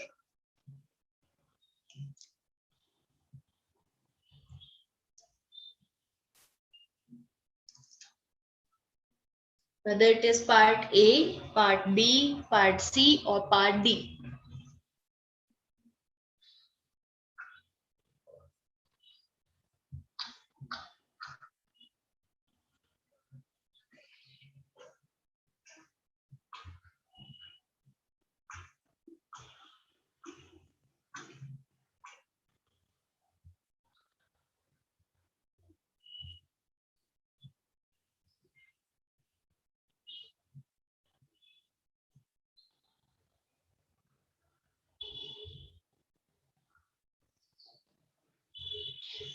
[SPEAKER 1] Whether it is part A, part B, part C, or part D.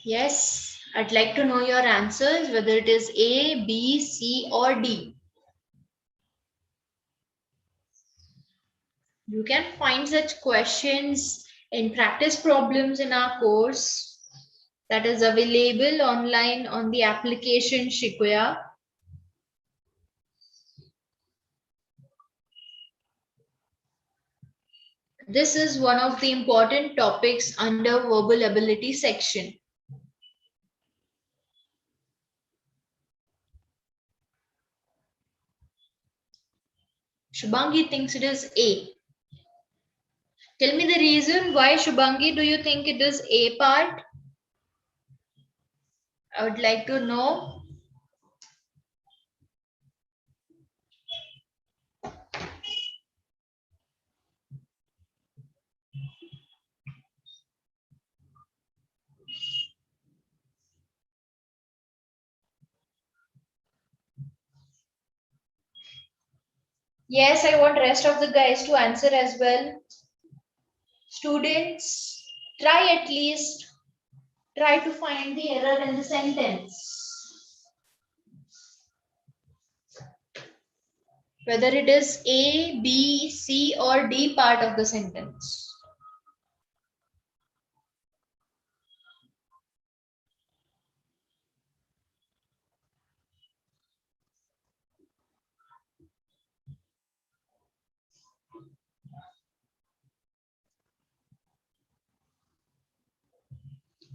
[SPEAKER 1] Yes, I'd like to know your answers, whether it is A, B, C, or D. You can find such questions in practice problems in our course that is available online on the application Shikuyaa. This is one of the important topics under verbal ability section. Shubhangi thinks it is A. Tell me the reason why, Shubhangi, do you think it is A part? I would like to know. Yes, I want rest of the guys to answer as well. Students, try to find the error in the sentence. Whether it is A, B, C or D part of the sentence.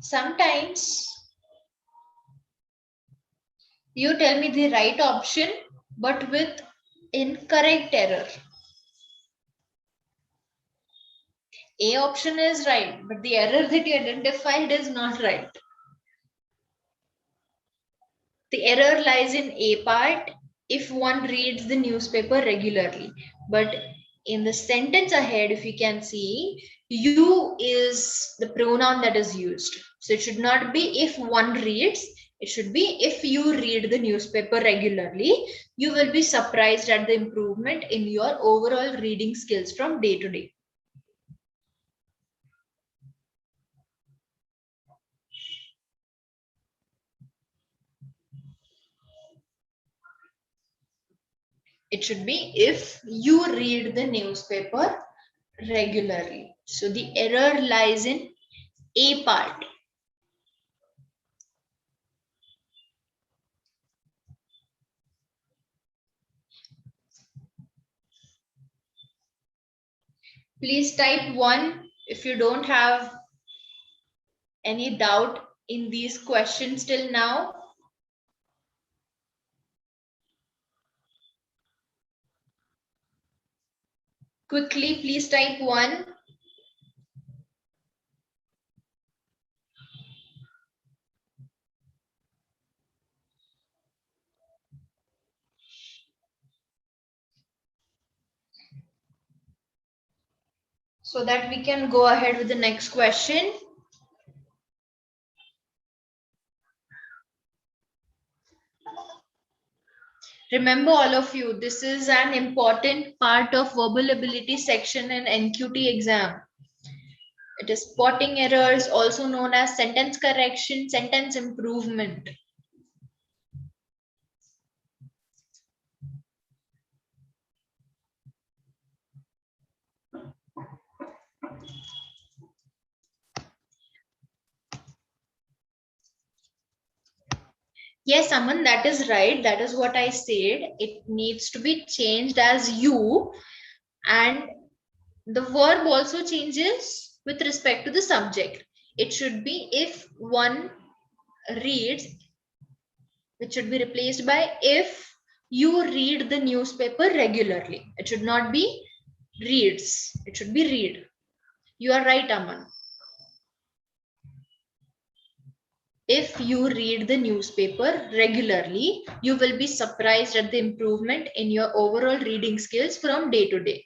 [SPEAKER 1] Sometimes you tell me the right option, but with incorrect error. A option is right, but the error that you identified is not right. The error lies in A part if one reads the newspaper regularly. But in the sentence ahead, if you can see, you is the pronoun that is used. So it should not be if one reads, it should be if you read the newspaper regularly. You will be surprised at the improvement in your overall reading skills from day to day. It should be if you read the newspaper regularly. So the error lies in A part. Please type 1 if you don't have any doubt in these questions till now. Quickly, please type 1. So that we can go ahead with the next question. Remember, all of you, this is an important part of verbal ability section in NQT exam. It is spotting errors, also known as sentence correction, sentence improvement. Yes, Aman, that is right. That is what I said. It needs to be changed as you, and the verb also changes with respect to the subject. It should be if one reads, which should be replaced by if you read the newspaper regularly. It should not be reads. It should be read. You are right, Aman. If you read the newspaper regularly, you will be surprised at the improvement in your overall reading skills from day to day.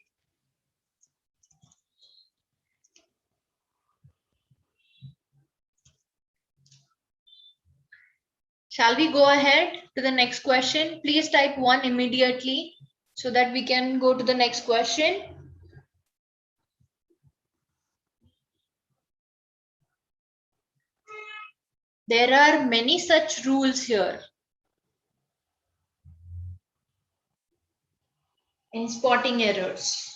[SPEAKER 1] Shall we go ahead to the next question? Please type 1 immediately so that we can go to the next question. There are many such rules here in spotting errors.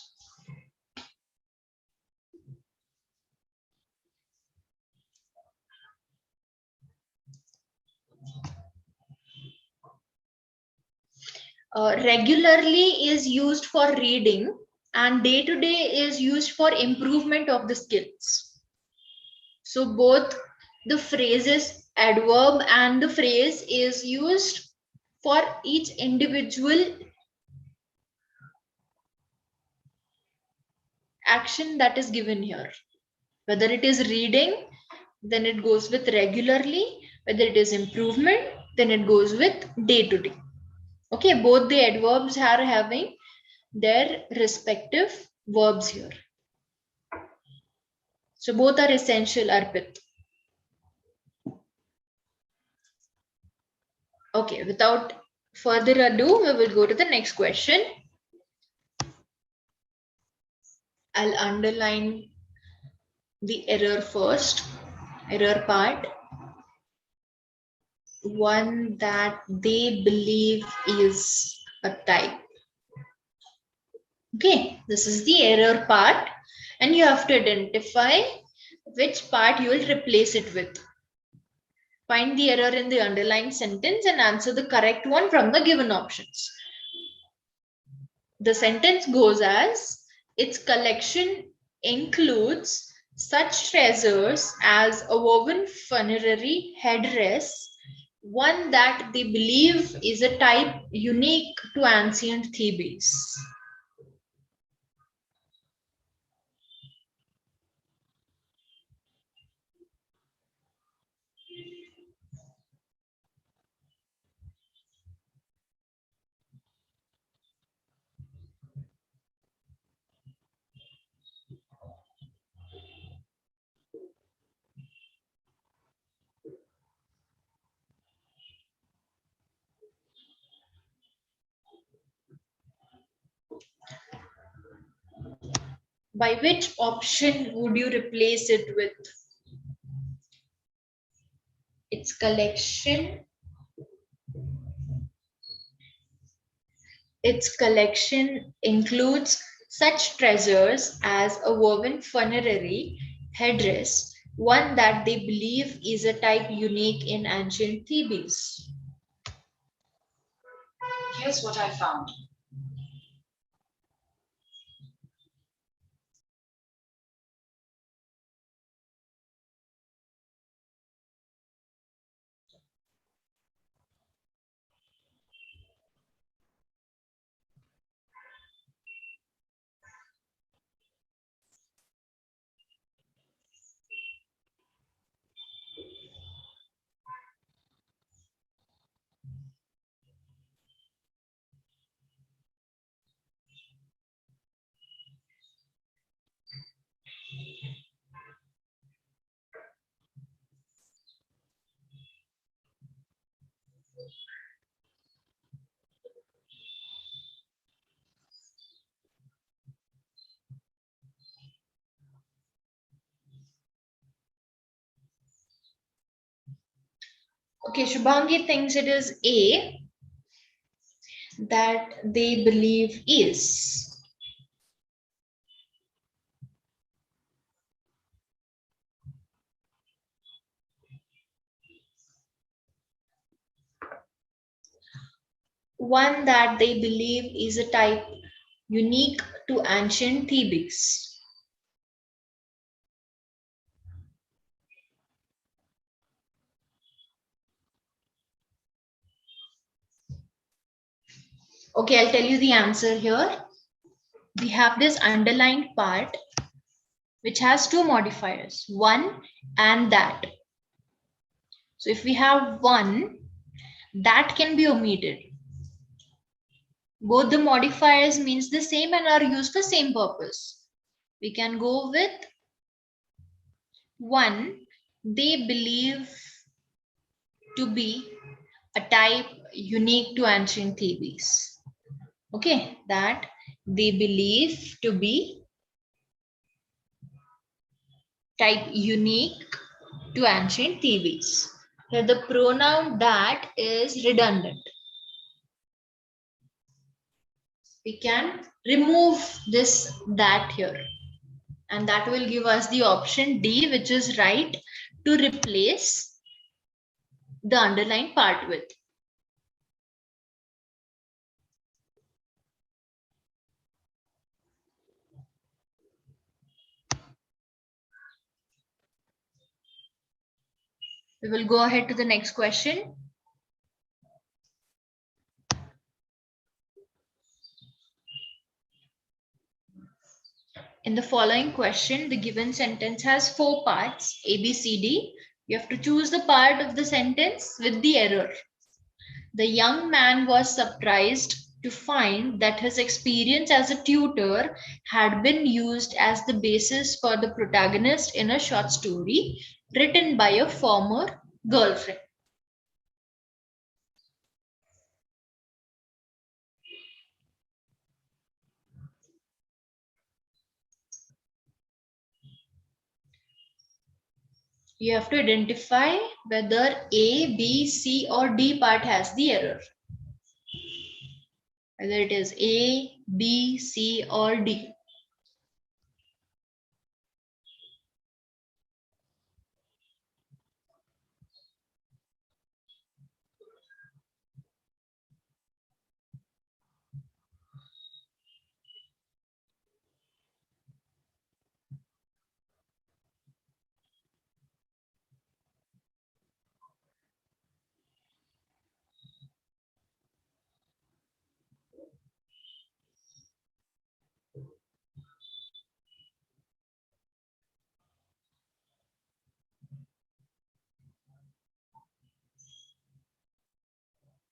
[SPEAKER 1] Regularly is used for reading, and day to day is used for improvement of the skills. So both the phrases adverb and the phrase is used for each individual action that is given here. Whether it is reading, then it goes with regularly. Whether it is improvement, then it goes with day to day. Okay, both the adverbs are having their respective verbs here. So both are essential, Arpit. Okay, without further ado, we will go to the next question. I'll underline the error first, error part. One that they believe is a type. Okay, this is the error part, and you have to identify which part you will replace it with. Find the error in the underlined sentence and answer the correct one from the given options. The sentence goes as, its collection includes such treasures as a woven funerary headdress, one that they believe is a type unique to ancient Thebes. By which option would you replace it with? Its collection. Its collection includes such treasures as a woven funerary headdress, one that they believe is a type unique in ancient Thebes.
[SPEAKER 2] Here's what I found.
[SPEAKER 1] Okay, Shubhangi thinks it is A, that they believe is. One that they believe is a type unique to ancient Thebes. Okay, I'll tell you the answer here. We have this underlined part which has two modifiers, one and that. So if we have one, that can be omitted. Both the modifiers means the same and are used for same purpose. We can go with one, they believe to be a type unique to ancient Thebes. Okay, that they believe to be type unique to ancient Thebes. Here the pronoun that is redundant. We can remove this that here, and that will give us the option D, which is right, to replace the underlined part with. We will go ahead to the next question. In the following question, the given sentence has 4 parts, A, B, C, D. You have to choose the part of the sentence with the error. The young man was surprised to find that his experience as a tutor had been used as the basis for the protagonist in a short story written by a former girlfriend. You have to identify whether A, B, C, or D part has the error. Whether it is A, B, C, or D.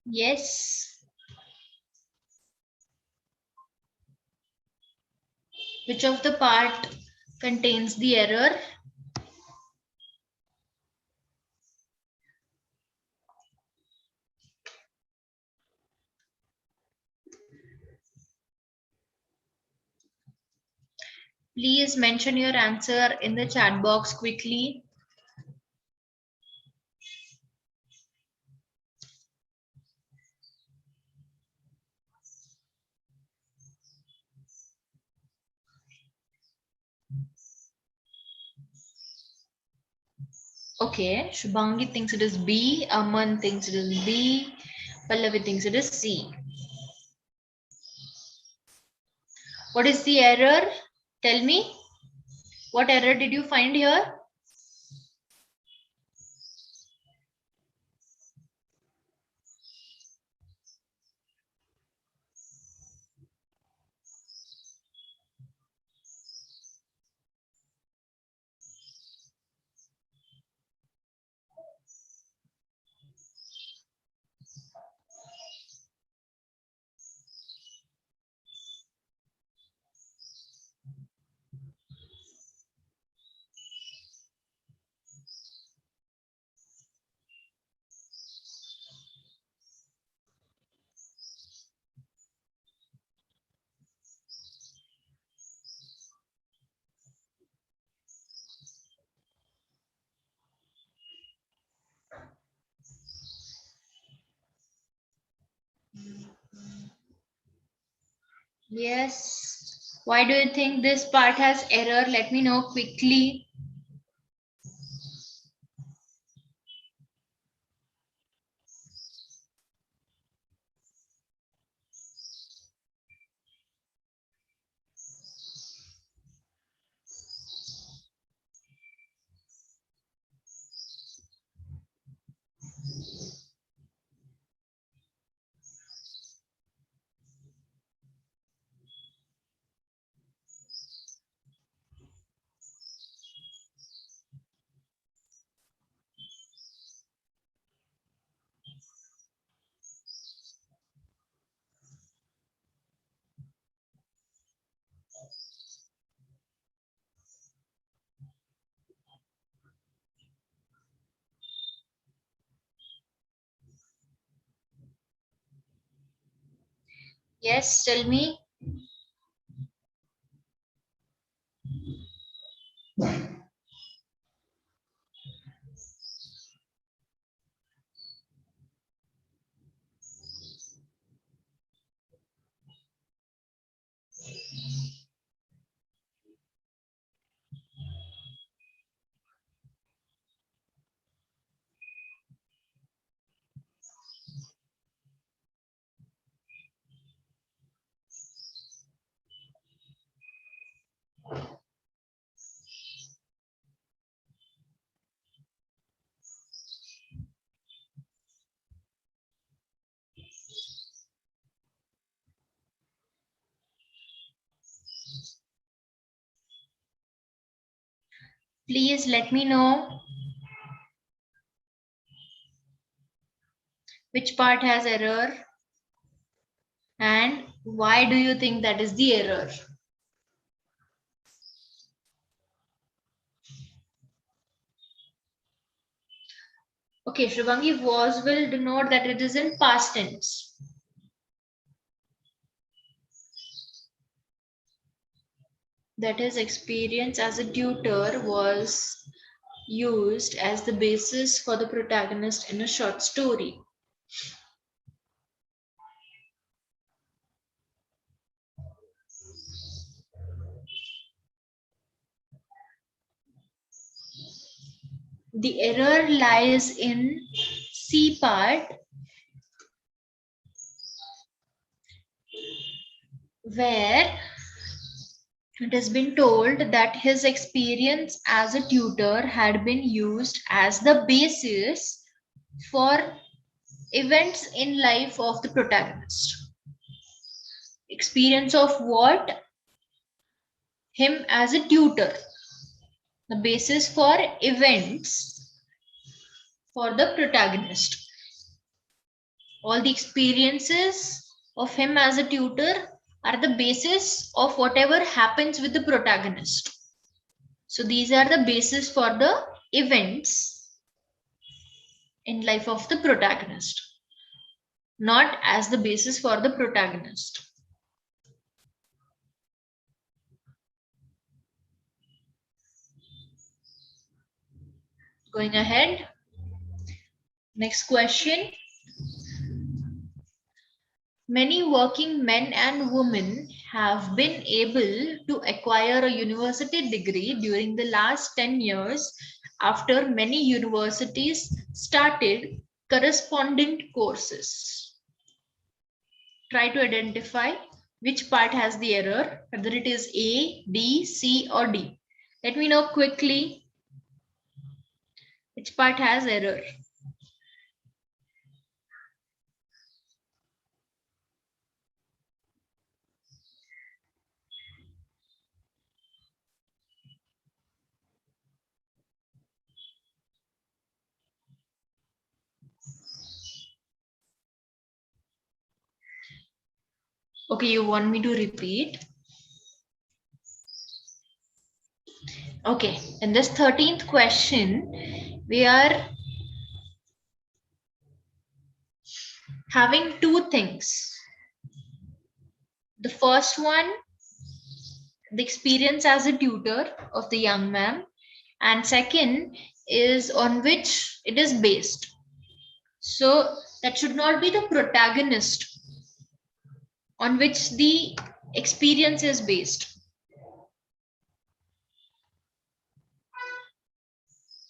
[SPEAKER 1] Yes. Which of the part contains the error? Please mention your answer in the chat box quickly. Okay, Shubhangi thinks it is B, Aman thinks it is B, Pallavi thinks it is C. What is the error? Tell me. What error did you find here? Yes. Why do you think this part has error? Let me know quickly. Yes, tell me. Please let me know which part has error and why do you think that is the error. Okay, Shubhangi, was will denote that it is in past tense. That his experience as a tutor was used as the basis for the protagonist in a short story. The error lies in C part, where it has been told that his experience as a tutor had been used as the basis for events in life of the protagonist. Experience of what? Him as a tutor. The basis for events for the protagonist. All the experiences of him as a tutor are the basis of whatever happens with the protagonist. So these are the basis for the events in life of the protagonist, not as the basis for the protagonist. Going ahead. Next question. Many working men and women have been able to acquire a university degree during the last 10 years after many universities started correspondent courses. Try to identify which part has the error, whether it is A, B, C, or D. Let me know quickly which part has error. Okay, you want me to repeat? Okay, in this 13th question, we are having two things. The first one, the experience as a tutor of the young man, and second is on which it is based. So that should not be the protagonist on which the experience is based.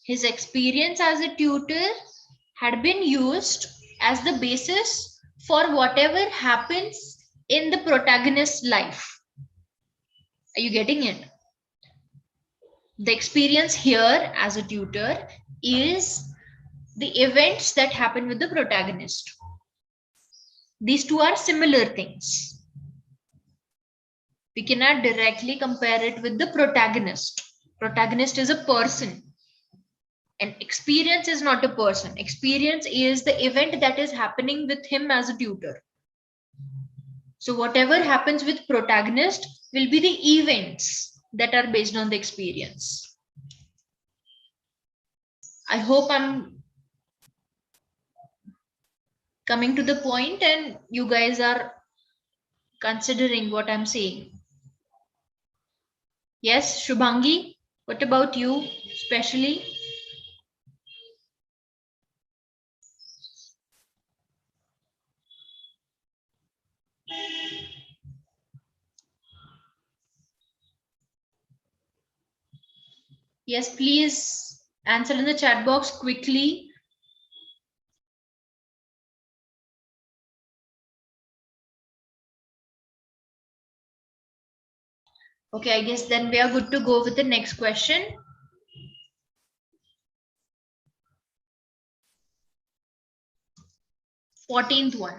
[SPEAKER 1] His experience as a tutor had been used as the basis for whatever happens in the protagonist's life. Are you getting it? The experience here as a tutor is the events that happen with the protagonist. These two are similar things. We cannot directly compare it with the protagonist. Protagonist is a person. And experience is not a person. Experience is the event that is happening with him as a tutor. So whatever happens with protagonist will be the events that are based on the experience. I hope I'm coming to the point and you guys are considering what I'm saying. Yes, Shubhangi, what about you especially? Yes, please answer in the chat box quickly. Okay, I guess then we are good to go with the next question. Fourteenth one.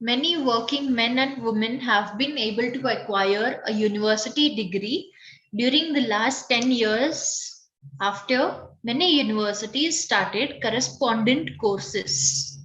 [SPEAKER 1] Many working men and women have been able to acquire a university degree During the last 10 years, after many universities started correspondent courses.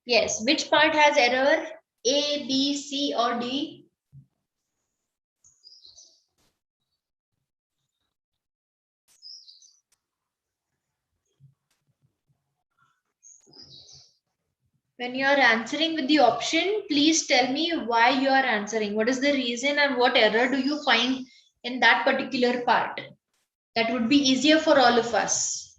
[SPEAKER 1] Yes, which part has error? A, B, C, or D? When you are answering with the option, please tell me why you are answering. What is the reason and what error do you find in that particular part? That would be easier for all of us.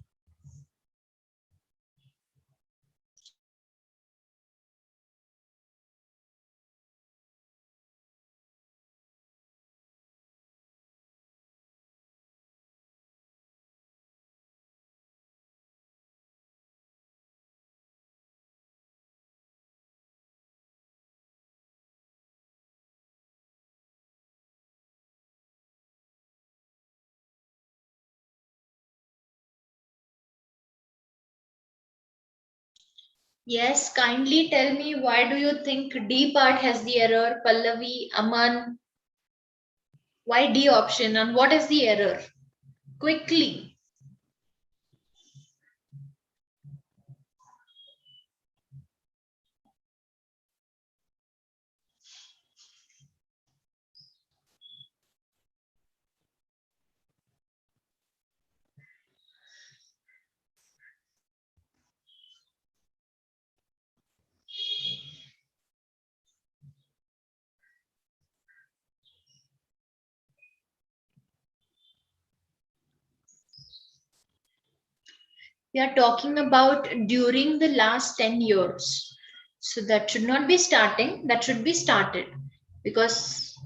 [SPEAKER 1] Yes, kindly tell me why do you think D part has the error, Pallavi, Aman? Why D option and what is the error? Quickly. We are talking about during the last 10 years. So that should not be starting, that should be started because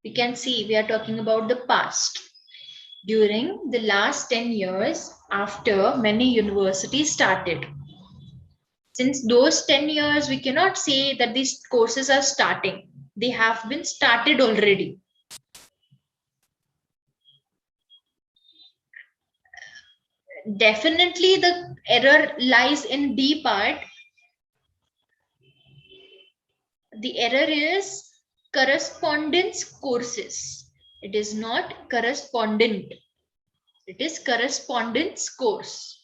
[SPEAKER 1] we can see we are talking about the past. During the last 10 years after many universities started. Since those 10 years, we cannot say that these courses are starting. They have been started already. Definitely the error lies in D part. The error is correspondence courses. It is not correspondent. It is correspondence course.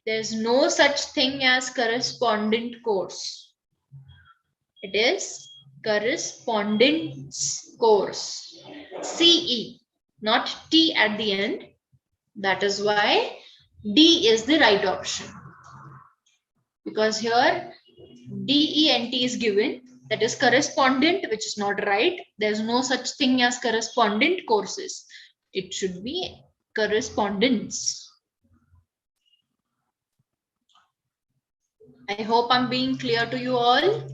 [SPEAKER 1] There is no such thing as correspondent course. It is correspondence course. CE, not T at the end. That is why D is the right option. Because here DENT is given, that is correspondent, which is not right. There is no such thing as correspondent courses. It should be correspondence. I hope I'm being clear to you all.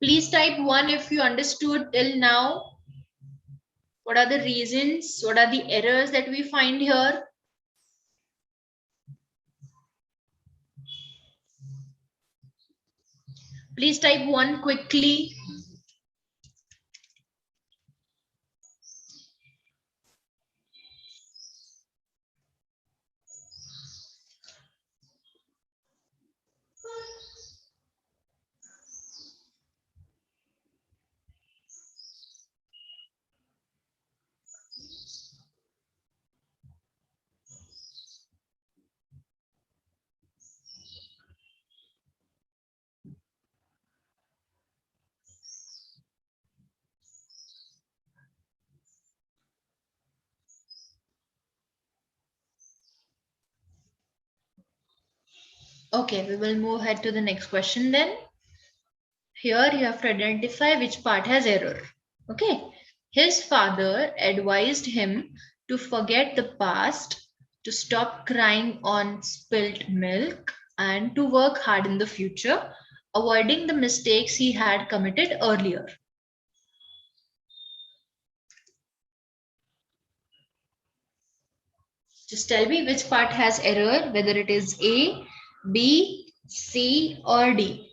[SPEAKER 1] Please type 1 if you understood till now. What are the reasons? What are the errors that we find here? Please type 1 quickly. Okay, we will move ahead to the next question then. Here you have to identify which part has error. Okay. His father advised him to forget the past, to stop crying on spilt milk, and to work hard in the future, avoiding the mistakes he had committed earlier. Just tell me which part has error, whether it is A, B, C or D?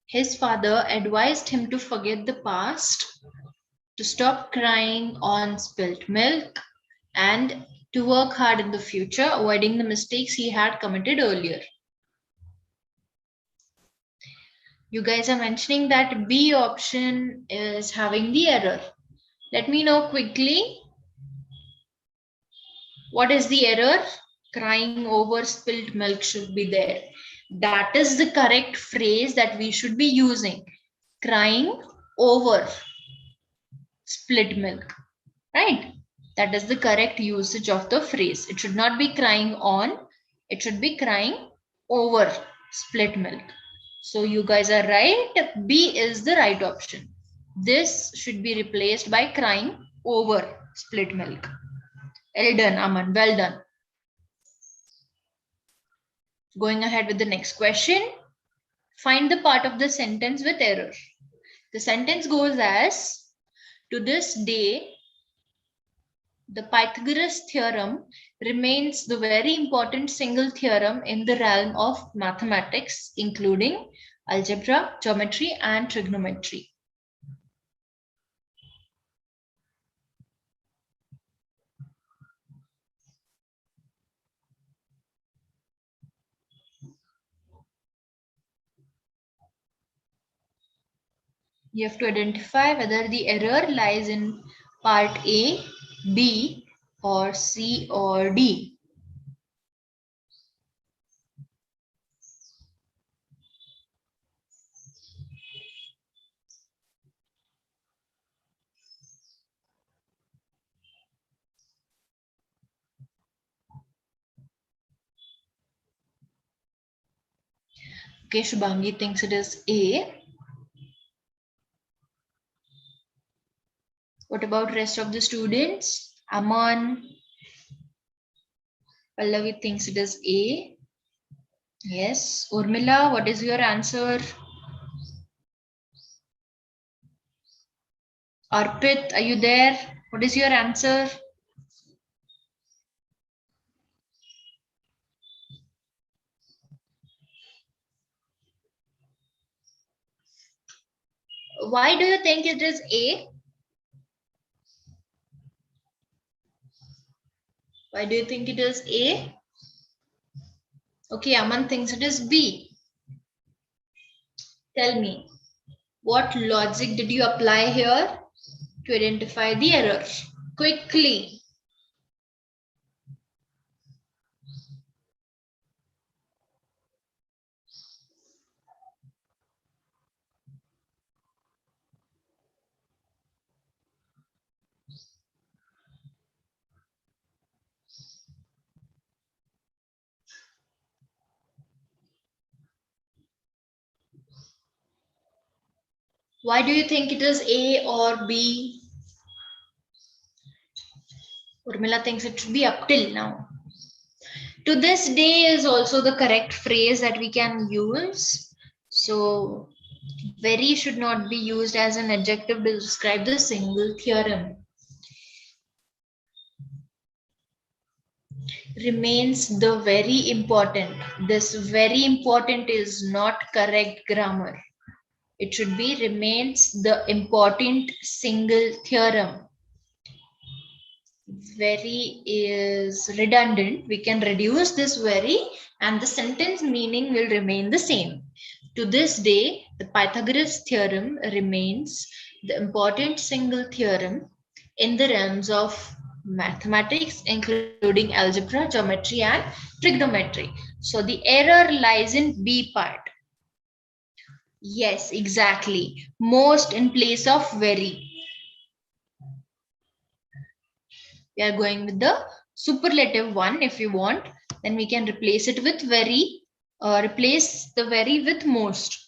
[SPEAKER 1] His father advised him to forget the past, to stop crying on spilt milk, and to work hard in the future, avoiding the mistakes he had committed earlier. You guys are mentioning that B option is having the error. Let me know quickly. What is the error? Crying over spilt milk should be there. That is the correct phrase that we should be using. Crying over split milk, right? That is the correct usage of the phrase. It should not be crying on, it should be crying over split milk. So you guys are right. B is the right option. This should be replaced by crying over split milk. Well done, Aman. Well done. Going ahead with the next question. Find the part of the sentence with error. The sentence goes as, to this day, the Pythagoras theorem remains the very important single theorem in the realm of mathematics, including algebra, geometry, and trigonometry. You have to identify whether the error lies in part A, B, or C or D. Okay, Shubhangi thinks it is A. What about rest of the students? Aman, Pallavi thinks it is A. Yes. Urmila, what is your answer? Arpit, are you there? What is your answer? Why do you think it is A? Why do you think it is A? Okay, Aman thinks it is B. Tell me, what logic did you apply here to identify the error? Quickly. Why do you think it is A or B? Urmila thinks it should be up till now. To this day is also the correct phrase that we can use. So, very should not be used as an adjective to describe the single theorem. Remains the very important. This very important is not correct grammar. It should be remains the important single theorem. Very is redundant. We can reduce this very and the sentence meaning will remain the same. To this day, the Pythagoras theorem remains the important single theorem in the realms of mathematics, including algebra, geometry, and trigonometry. So the error lies in B part. Yes, exactly. Most in place of very. We are going with the superlative one. If you want, then we can replace it with very, replace the very with most.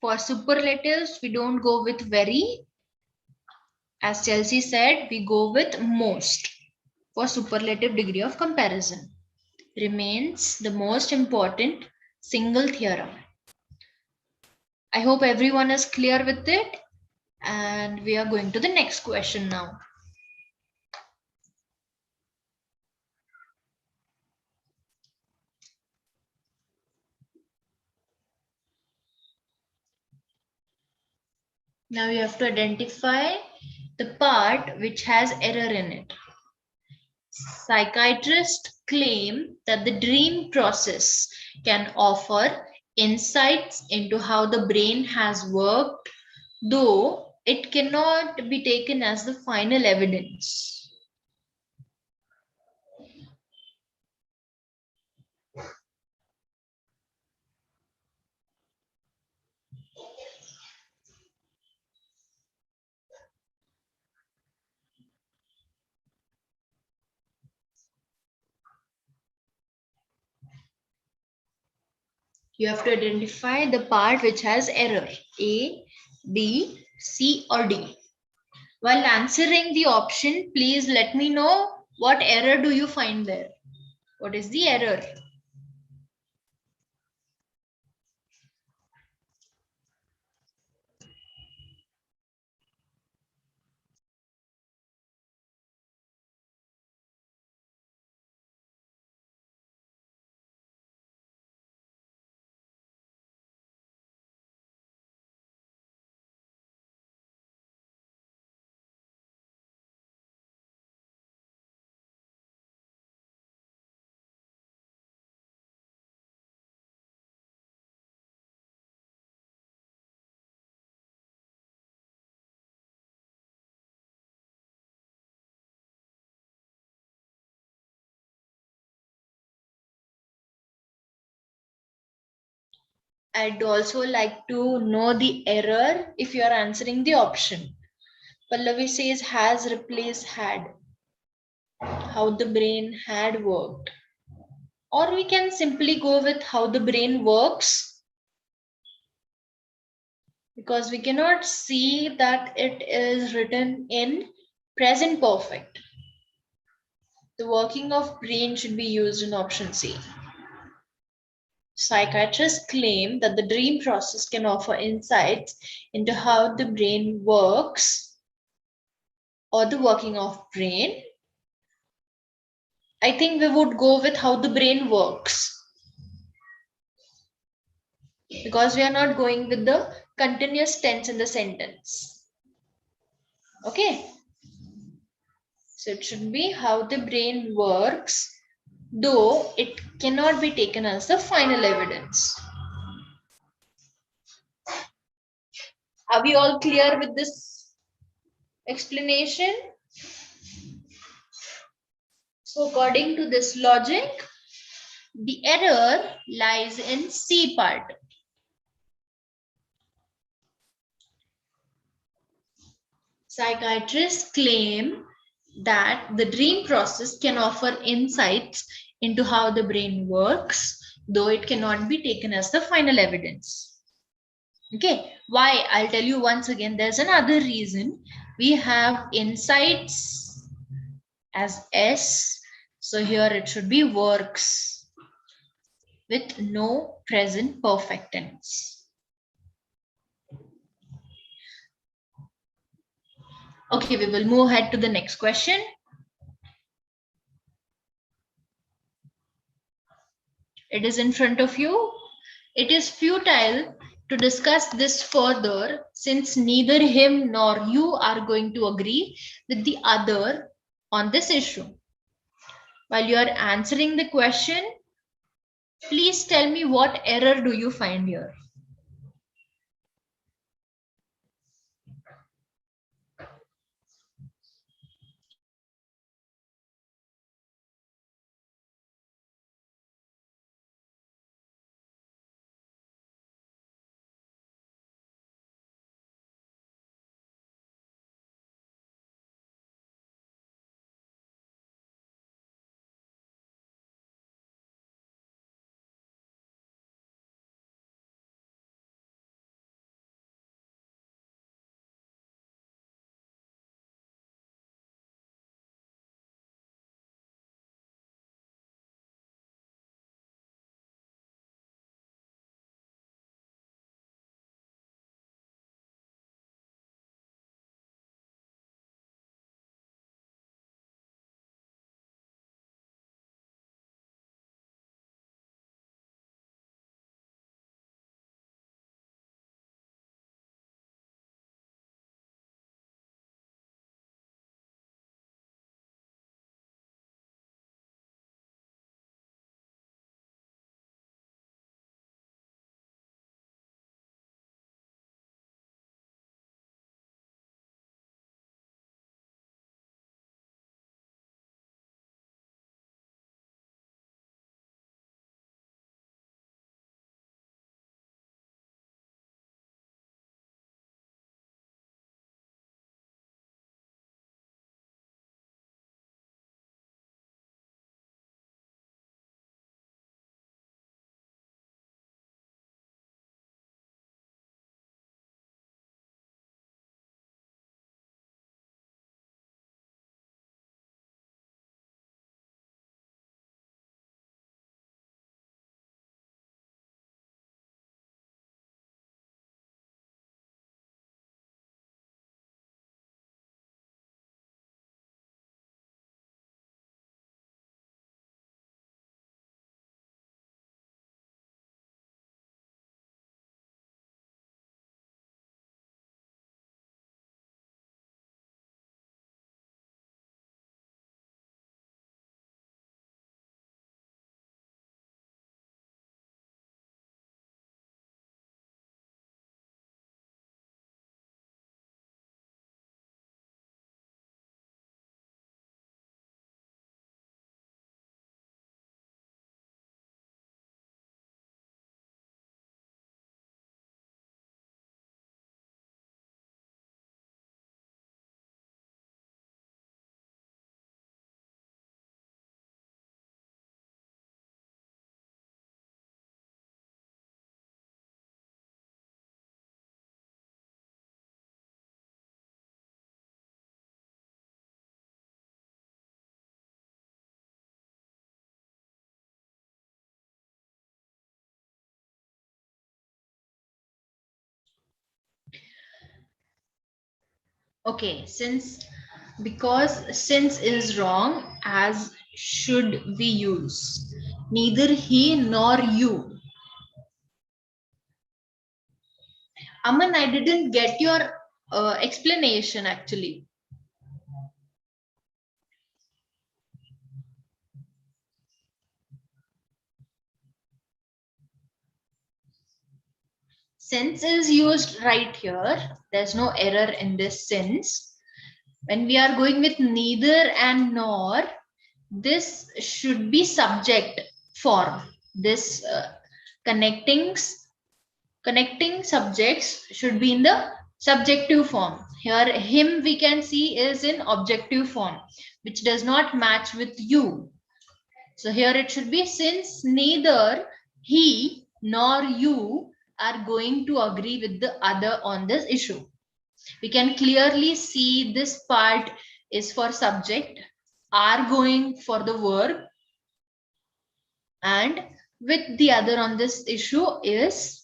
[SPEAKER 1] For superlatives, we don't go with very. As Chelsea said, we go with most for superlative degree of comparison. Remains the most important single theorem. I hope everyone is clear with it. And we are going to the next question now. Now you have to identify the part which has error in it. Psychiatrists claim that the dream process can offer insights into how the brain has worked, though it cannot be taken as the final evidence. You have to identify the part which has error, A, B, C, or D. While answering the option, please let me know what error do you find there. What is the error? I'd also like to know the error if you are answering the option. Pallavi says has replaced had. How the brain had worked. Or we can simply go with how the brain works because we cannot see that it is written in present perfect. The working of brain should be used in option C. Psychiatrists claim that the dream process can offer insights into how the brain works or the working of brain. I think we would go with how the brain works because we are not going with the continuous tense in the sentence. Okay. So it should be how the brain works, though it cannot be taken as the final evidence. Are we all clear with this explanation? So according to this logic, the error lies in C part. Psychiatrists claim that the dream process can offer insights into how the brain works, though it cannot be taken as the final evidence. Okay, why? I'll tell you once again. There's another reason. We have insights as S. So here it should be works. with no present perfect tense. Okay, we will move ahead to the next question. It is in front of you. It is futile to discuss this further since neither him nor you are going to agree with the other on this issue. While you are answering the question, please tell me what error do you find here? Okay, since is wrong, as should we use? Neither he nor you. Aman, I didn't get your explanation actually. Since is used right here. There's no error in this since. When we are going with neither and nor, this should be subject form. This connecting subjects should be in the subjective form. Here, him we can see is in objective form, which does not match with you. So here it should be since neither he nor you are going to agree with the other on this issue. We can clearly see this part is for subject, are going for the verb, and with the other on this issue is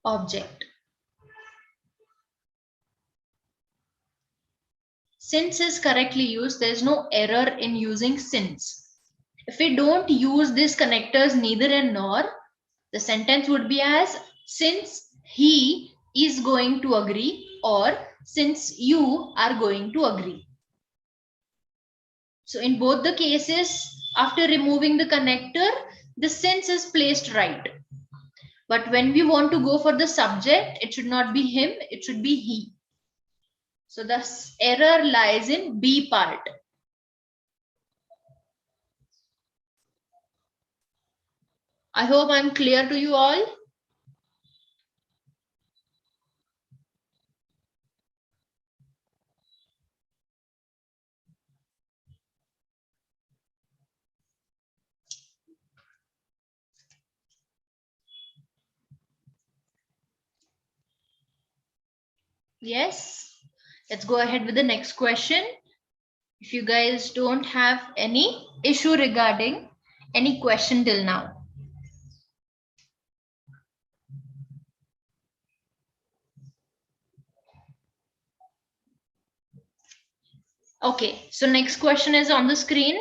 [SPEAKER 1] object. Since is correctly used, there is no error in using since. If we don't use these connectors neither and nor, the sentence would be as since he is going to agree or since you are going to agree. So in both the cases, after removing the connector, the since is placed right. But when we want to go for the subject, it should not be him, it should be he. So the error lies in B part. I hope I'm clear to you all. Yes. Let's go ahead with the next question. If you guys don't have any issue regarding any question till now. Okay, so next question is on the screen.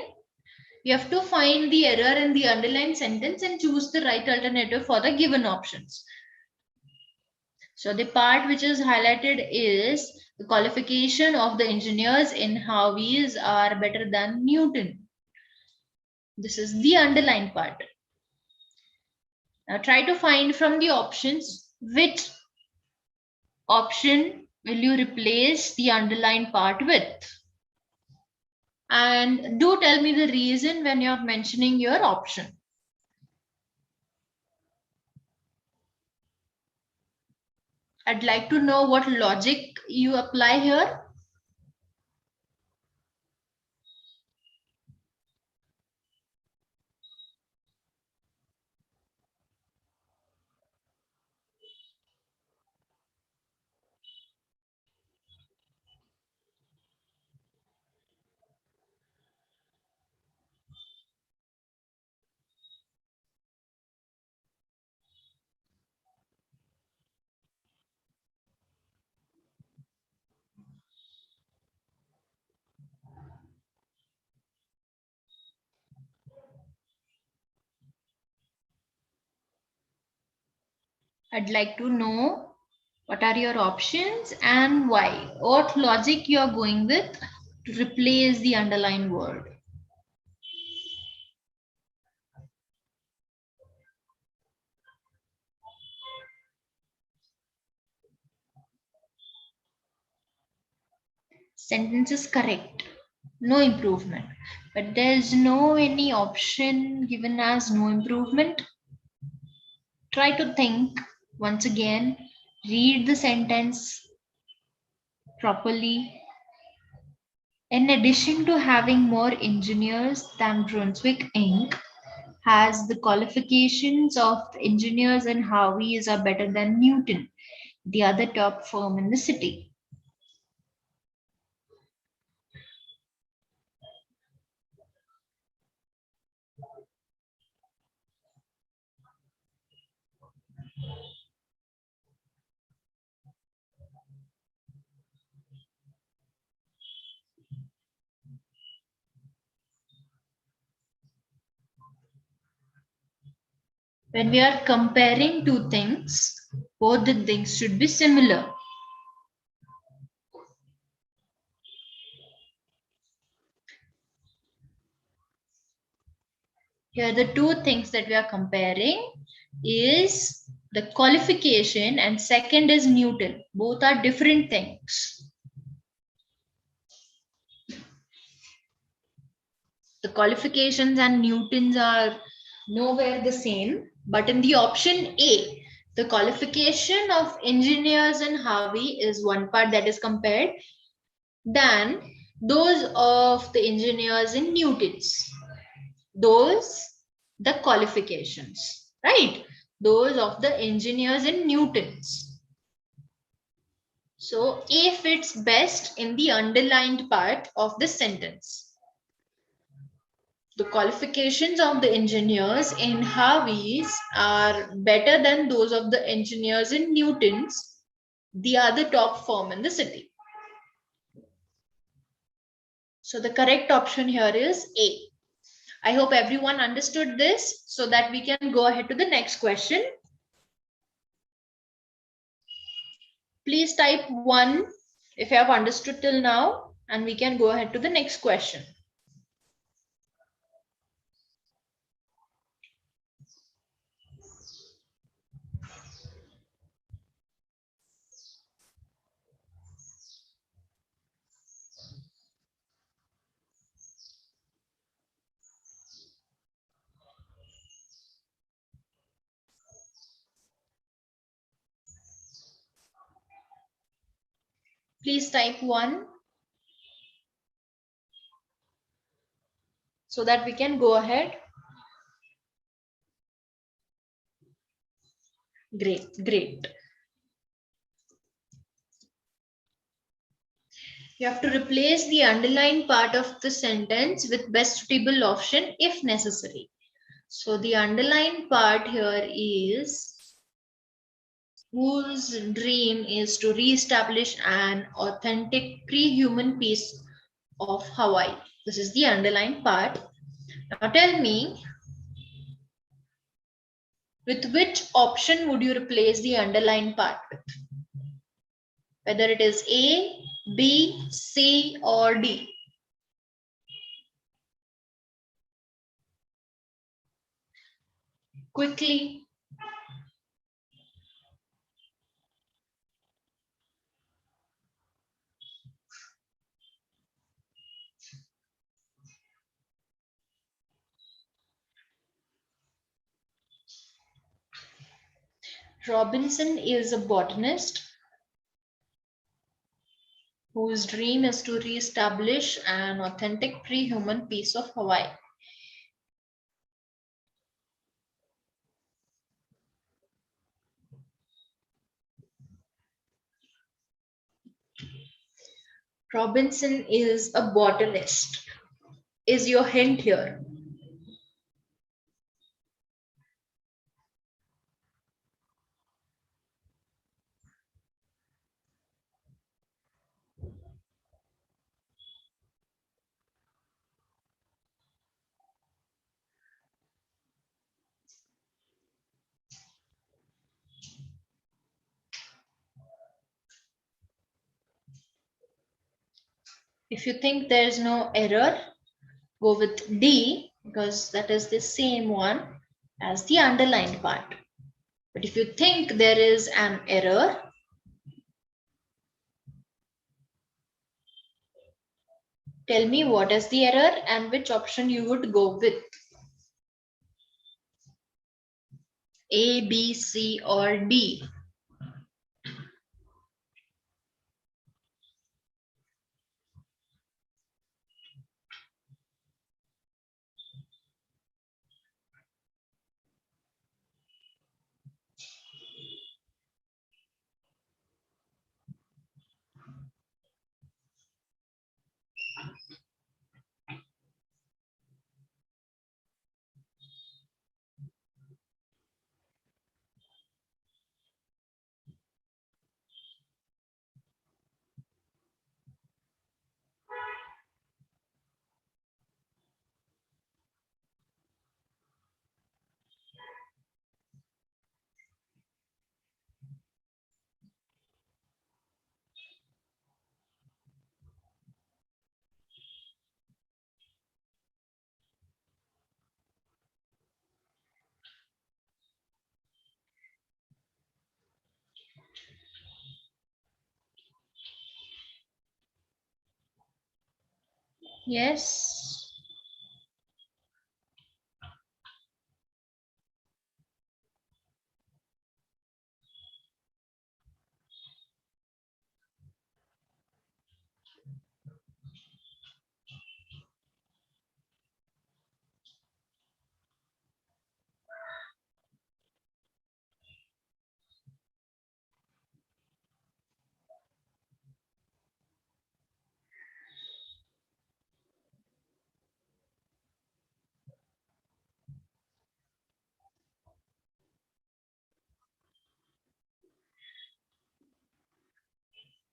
[SPEAKER 1] You have to find the error in the underlined sentence and choose the right alternative for the given options. So the part which is highlighted is the qualification of the engineers in Harvey's are better than Newton. This is the underlined part. Now try to find from the options which option will you replace the underlined part with. And do tell me the reason when you're mentioning your option. I'd like to know what logic you apply here. I'd like to know what are your options and why. What logic you are going with to replace the underlined word. Sentence is correct. No improvement. But there's no any option given as no improvement. Try to think once again. Read the sentence properly. In addition to having more engineers than Brunswick Inc., has the qualifications of the engineers and Harvey's are better than Newton, the other top firm in the city. When we are comparing two things, both the things should be similar. Here the two things that we are comparing is the qualification and second is Newton. Both are different things. The qualifications and Newtons are nowhere the same, but in the option A, the qualification of engineers and Harvey is one part that is compared than those of the engineers in Newtons. Those, the qualifications, right? Those of the engineers in Newtons. So A fits best in the underlined part of the sentence. The qualifications of the engineers in Harvey's are better than those of the engineers in Newton's, the other top firm in the city. So the correct option here is A. I hope everyone understood this so that we can go ahead to the next question. Please type 1 if you have understood till now, and we can go ahead to the next question. Please type 1 so that we can go ahead. Great, great. You have to replace the underlined part of the sentence with best suitable option if necessary. So the underlined part here is whose dream is to re-establish an authentic pre-human peace of Hawaii. This is the underlined part. Now tell me, with which option would you replace the underlined part with? Whether it is A, B, C, or D. Quickly. Robinson is a botanist whose dream is to re-establish an authentic pre-human peace of Hawaii. Robinson is a botanist. Is your hint here? If you think there is no error, go with D because that is the same one as the underlined part. But if you think there is an error, tell me what is the error and which option you would go with. A, B, C, or D. Yes.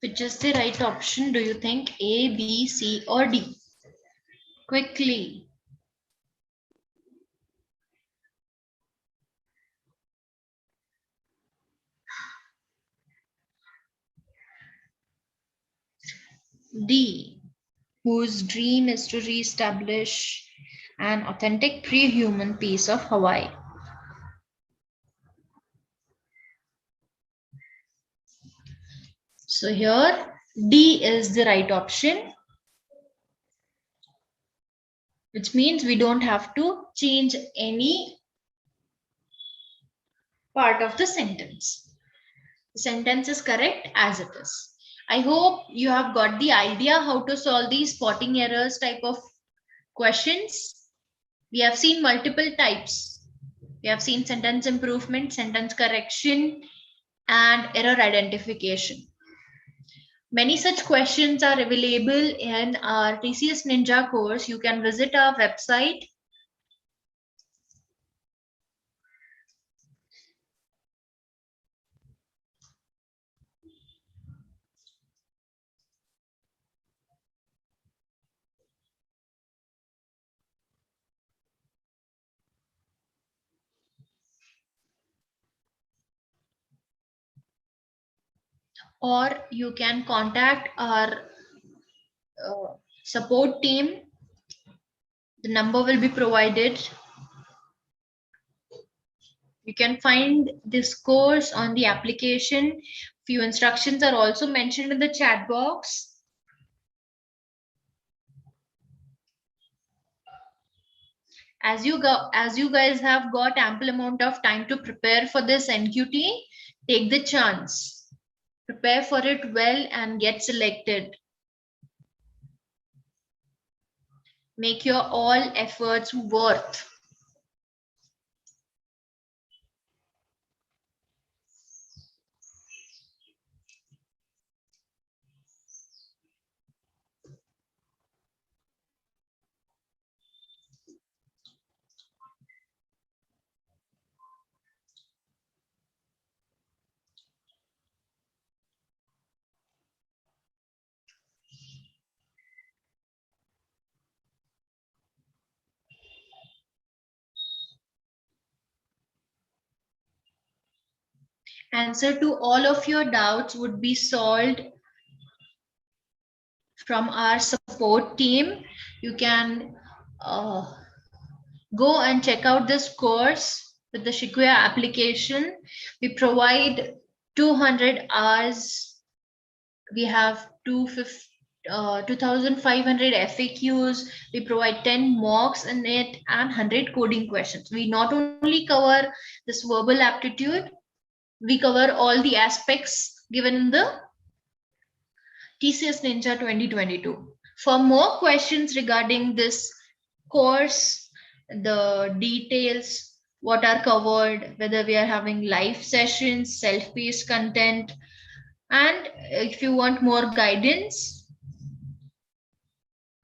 [SPEAKER 1] Which is the right option? Do you think A, B, C, or D? Quickly. D, whose dream is to reestablish an authentic pre-human peace of Hawaii. So here D is the right option, which means we don't have to change any part of the sentence. The sentence is correct as it is. I hope you have got the idea how to solve these spotting errors type of questions. We have seen multiple types. We have seen sentence improvement, sentence correction, and error identification. Many such questions are available in our TCS Ninja course. You can visit our website. Or you can contact our support team. The number will be provided. You can find this course on the application. Few instructions are also mentioned in the chat box. As you guys have got ample amount of time to prepare for this NQT, take the chance. Prepare for it well and get selected. Make your all efforts worth. Answer to all of your doubts would be solved from our support team. You can go and check out this course with the Shikuyaa application. We provide 200 hours. We have 2,500 FAQs. We provide 10 mocks in it and 100 coding questions. We not only cover this verbal aptitude, we cover all the aspects given in the TCS Ninja 2022. For more questions regarding this course, the details, what are covered, whether we are having live sessions, self-paced content, and if you want more guidance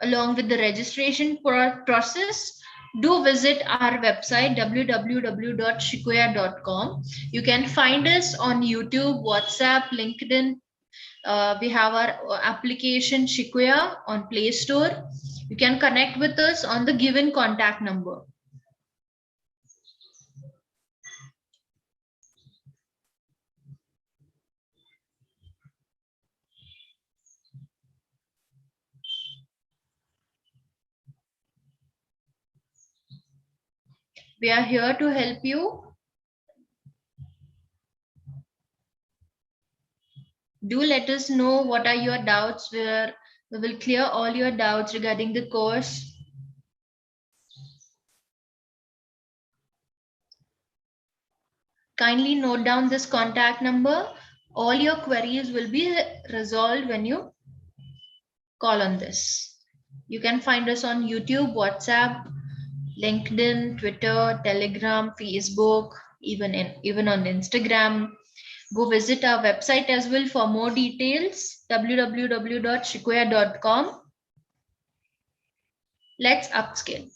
[SPEAKER 1] along with the registration process, do visit our website www.shikuyaa.com. You can find us on YouTube, WhatsApp, LinkedIn. We have our application Shikuyaa on Play Store. You can connect with us on the given contact number. We are here to help you. Do let us know what are your doubts. We will clear all your doubts regarding the course. Kindly note down this contact number. All your queries will be resolved when you call on this. You can find us on YouTube, WhatsApp, LinkedIn, Twitter, Telegram, Facebook, even on Instagram. Go visit our website as well for more details, www.shikuyaa.com. Let's upskill.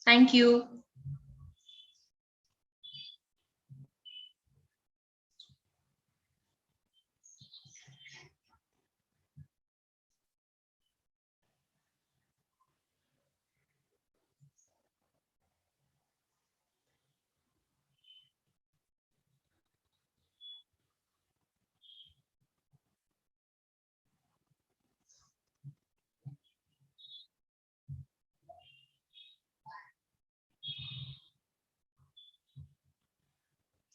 [SPEAKER 1] Thank you.